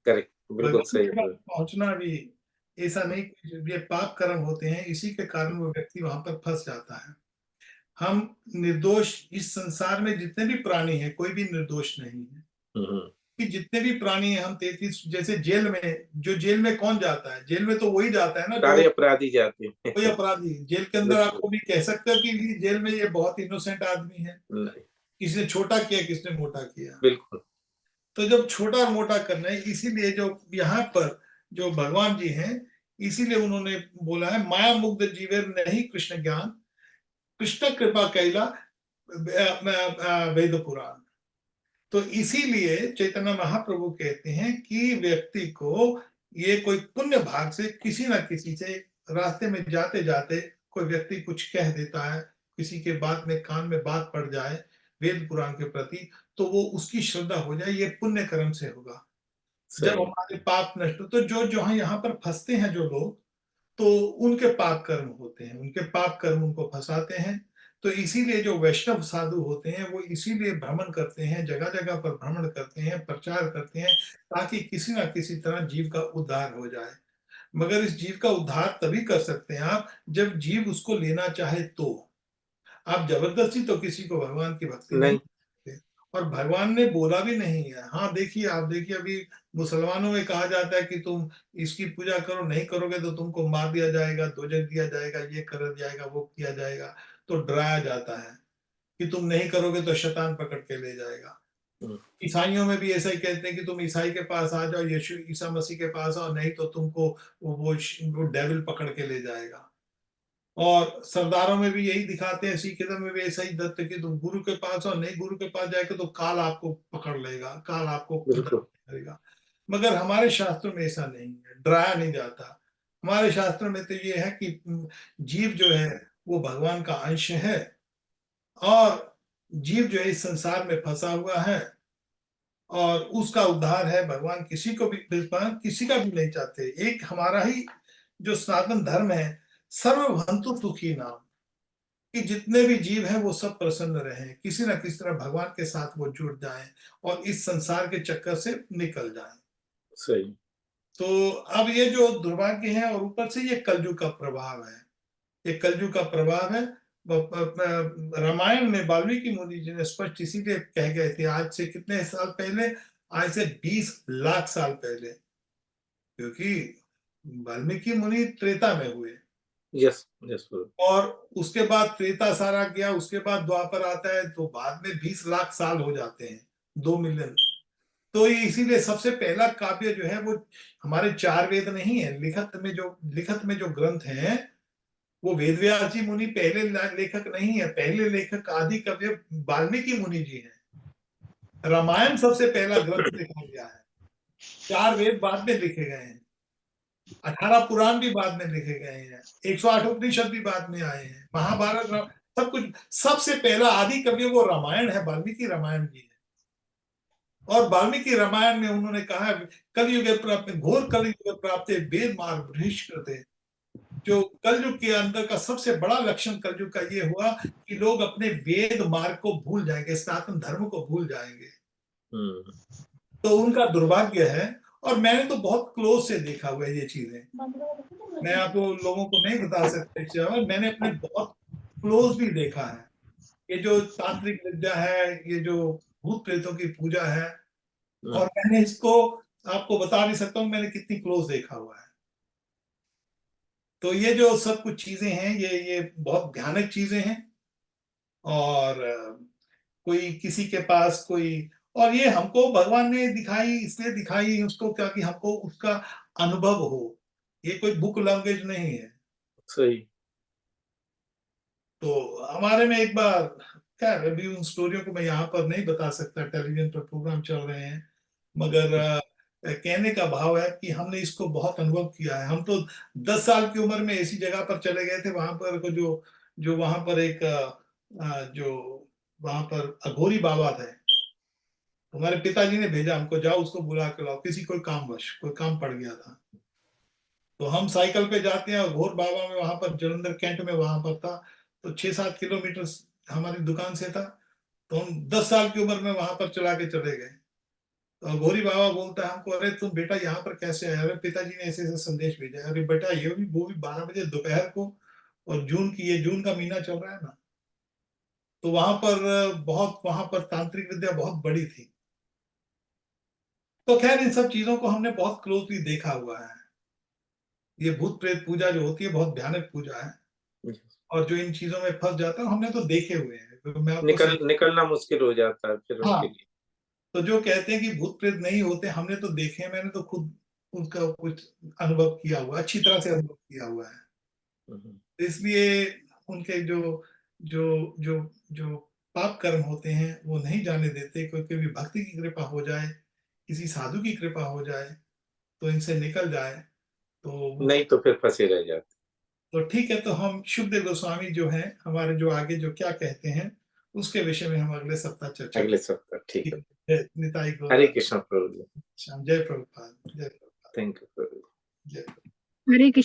करेक्ट, बिल्कुल भगवान सही के पास बोला। पहुंचना भी ऐसा नहीं कि ये पाप कर्म होते हैं, इसी के कारण वो व्यक्ति वहां पर फंस जाता है। हम निर्दोष, इस संसार में जितने भी प्राणी हैं कोई भी निर्दोष नहीं है। हम्म। कि जितने भी प्राणी हैं हम 33, जैसे जेल में, जो जेल में कौन जाता है? जेल में तो वही जाता है ना जो सारे अपराधी जाते कोई हैं। अपराधी। जेल के अंदर आप बिल्कुल। कभी कह सकते हो कि जेल में ये बहुत इनोसेंट आदमी है, नहीं। किसने छोटा किया किसने मोटा किया। बिल्कुल। तो जब छोटा और मोटा करना है, इसीलिए जो यहाँ पर जो भगवान जी हैं, इसीलिए उन्होंने बोला है माया मुग्ध जीवेर नहीं कृष्ण ज्ञान, कृष्ण कृपा कैला वेद पुराण। तो इसीलिए चैतन्य महाप्रभु कहते हैं कि व्यक्ति को ये कोई पुण्य भाग से किसी ना किसी से रास्ते में जाते जाते कोई व्यक्ति कुछ कह देता है, किसी के बात में कान में बात पड़ जाए वेद पुराण के प्रति, तो वो उसकी श्रद्धा हो जाए, ये पुण्य कर्म से होगा। जब सही। हमारे पाप नष्ट हो, तो जो यहाँ पर फंसते हैं जो लोग, तो उनके पाप कर्म होते हैं, उनके पाप कर्म उनको फंसाते हैं। तो इसीलिए जो वैष्णव साधु होते हैं वो इसीलिए भ्रमण करते हैं, जगह जगह पर भ्रमण करते हैं, प्रचार करते हैं, ताकि किसी ना किसी तरह जीव का उद्धार हो जाए। मगर इस जीव का उद्धार तभी कर सकते हैं आप, जब जीव उसको लेना चाहे तो। आप जबरदस्ती तो किसी को भगवान की भक्ति नहीं नहीं। करते, और भगवान ने बोला भी नहीं है। हाँ देखिए, आप देखिए अभी मुसलमानों में कहा जाता है कि तुम इसकी पूजा करो, नहीं करोगे तो तुमको मार दिया जाएगा, दोजक दिया जाएगा, ये कर जाएगा, वो किया जाएगा। तो डराया जाता है कि तुम नहीं करोगे तो शैतान पकड़ के ले जाएगा। हम्म। ईसाइयों में भी ऐसा ही कहते हैं कि तुम ईसाई के पास आ जाओ, यीशु ईसा मसीह के पास आओ, नहीं तो तुमको वो डेविल पकड़ के ले जाएगा। और सरदारों में भी यही दिखाते हैं, सिखिज्म में भी ऐसा ही दत्त कि तुम गुरु के पास हो, नहीं गुरु के पास जाएगा तो काल आपको पकड़ लेगा, काल आपको बिल्कुल। करेगा। मगर हमारे शास्त्रों में ऐसा नहीं है, डराया नहीं जाता। हमारे शास्त्रों में तो ये है कि जीव जो है वो भगवान का अंश है, और जीव जो है इस संसार में फंसा हुआ है, और उसका उद्धार है। भगवान किसी को भी, भगवान किसी का भी नहीं चाहते। एक हमारा ही जो सनातन धर्म है, सर्वभंतु सुखी नाम, कि जितने भी जीव हैं वो सब प्रसन्न रहें, किसी ना किसी तरह भगवान के साथ वो जुड़ जाएं और इस संसार के चक्कर से निकल जाएं। सही। तो अब ये जो दुर्भाग्य है, और ऊपर से ये कलयुग का प्रभाव है, ये कलयुग का प्रभाव है। रामायण में वाल्मीकि मुनि जी ने स्पष्ट इसीलिए कह गए थे, आज से कितने साल पहले, आज से 20 लाख साल पहले, क्योंकि वाल्मीकि मुनि त्रेता में हुए, यस। Yes bro. और उसके बाद त्रेता सारा गया, उसके बाद द्वापर आता है, तो बाद में 20 लाख साल हो जाते हैं, 2 मिलियन। तो ये इसीलिए सबसे पहला काव्य जो है वो हमारे चार वेद नहीं है, लिखत में जो ग्रंथ हैं, वो वेद व्यास जी मुनि पहले लेखक नहीं है। पहले लेखक आदि कवि वाल्मीकि मुनि जी हैं। रामायण सबसे पहला ग्रंथ लिखा गया है, 4 वेद बाद में लिखे गए हैं, 18 पुराण भी बाद में लिखे गए हैं, 108 उपनिषद भी बाद में आए हैं, महाभारत सब कुछ। सबसे पहला आदि कवि वो रामायण है, वाल्मीकि रामायण जी है। और वाल्मीकि रामायण में उन्होंने कहा है, कलयुग प्राप्त, घोर कलयुग प्राप्त वेद मार्ग बहिष्कृत है। जो कलयुग के अंदर का सबसे बड़ा लक्षण कलयुग का ये हुआ कि लोग अपने वेद मार्ग को भूल जाएंगे, सनातन धर्म को भूल जाएंगे। तो उनका दुर्भाग्य है। और मैंने तो बहुत क्लोज से देखा हुआ है ये चीजें। मैं आपको लोगों को नहीं बता सकता, मैंने अपने बहुत क्लोज भी देखा है। ये जो तांत्रिक विद्या है, ये जो भूत प्रेतों की पूजा है, और मैंने इसको आपको बता नहीं सकता हूँ मैंने कितनी क्लोज देखा हुआ है। तो ये जो सब कुछ चीजें हैं, ये बहुत भयानक चीजें हैं। और कोई किसी के पास कोई, और ये हमको भगवान ने दिखाई, इसलिए दिखाई उसको क्या कि हमको उसका अनुभव हो। ये कोई बुक लैंग्वेज नहीं है। सही। तो हमारे में एक बार, क्या अभी उन स्टोरियों को मैं यहाँ पर नहीं बता सकता, टेलीविजन पर प्रोग्राम चल रहे हैं, मगर कहने का भाव है कि हमने इसको बहुत अनुभव किया है। हम तो 10 साल की उम्र में ऐसी जगह पर चले गए थे, वहां पर को जो जो वहां पर एक जो वहां पर अघोरी बाबा थे। हमारे पिताजी ने भेजा हमको, जाओ उसको बुला के लाओ, किसी कोई कामवश कोई काम पड़ गया था। तो हम साइकिल पे जाते हैं, और घोर बाबा में वहां पर जलंधर कैंट में वहां पर था, तो 6-7 किलोमीटर हमारी दुकान से था। तो हम 10 साल की उम्र में वहां पर चला के चले गए। तो घोरी बाबा बोलता है हमको, अरे तुम बेटा यहाँ पर कैसे आए? अरे पिताजी ने ऐसे ऐसे संदेश भेजा। अरे बेटा, ये भी वो भी 12 बजे दोपहर को, और ये जून का महीना चल रहा है ना। तो वहां पर तांत्रिक विद्या बहुत बड़ी थी। तो खैर, इन सब चीजों को हमने बहुत क्लोजली देखा हुआ है। ये भूत प्रेत पूजा जो होती है बहुत भयानक पूजा है। और जो इन चीजों में फंस जाता है, हमने तो देखे हुए हैं, तो मैं आपको सच। निकलना मुश्किल हो जाता है फिर हाँ। उनके लिए। तो जो कहते हैं कि भूत प्रेत नहीं होते, हमने तो देखे हैं, मैंने तो खुद उनका कुछ अनुभव किया हुआ, अच्छी तरह से अनुभव किया हुआ है। इसलिए उनके जो जो जो जो पाप कर्म होते हैं वो नहीं जाने देते। क्योंकि भी भक्ति की कृपा हो जाए, किसी साधु की कृपा हो जाए, तो इनसे निकल जाए, तो वो, नहीं तो फिर फंसे रह जाते। तो ठीक है। तो हम शुभदेव गोस्वामी जो हैं हमारे, जो आगे जो क्या कहते हैं, उसके विषय में हम अगले सप्ताह चर्चा अगले सप्ताह ठीक है। करेंगे। निताई हरे गौर। कृष्ण प्रभु जी। श्याम, जय प्रभुपाद, जय प्रभुपाद, थैंक यू प्रभु जी। जय। हरे कृष्ण।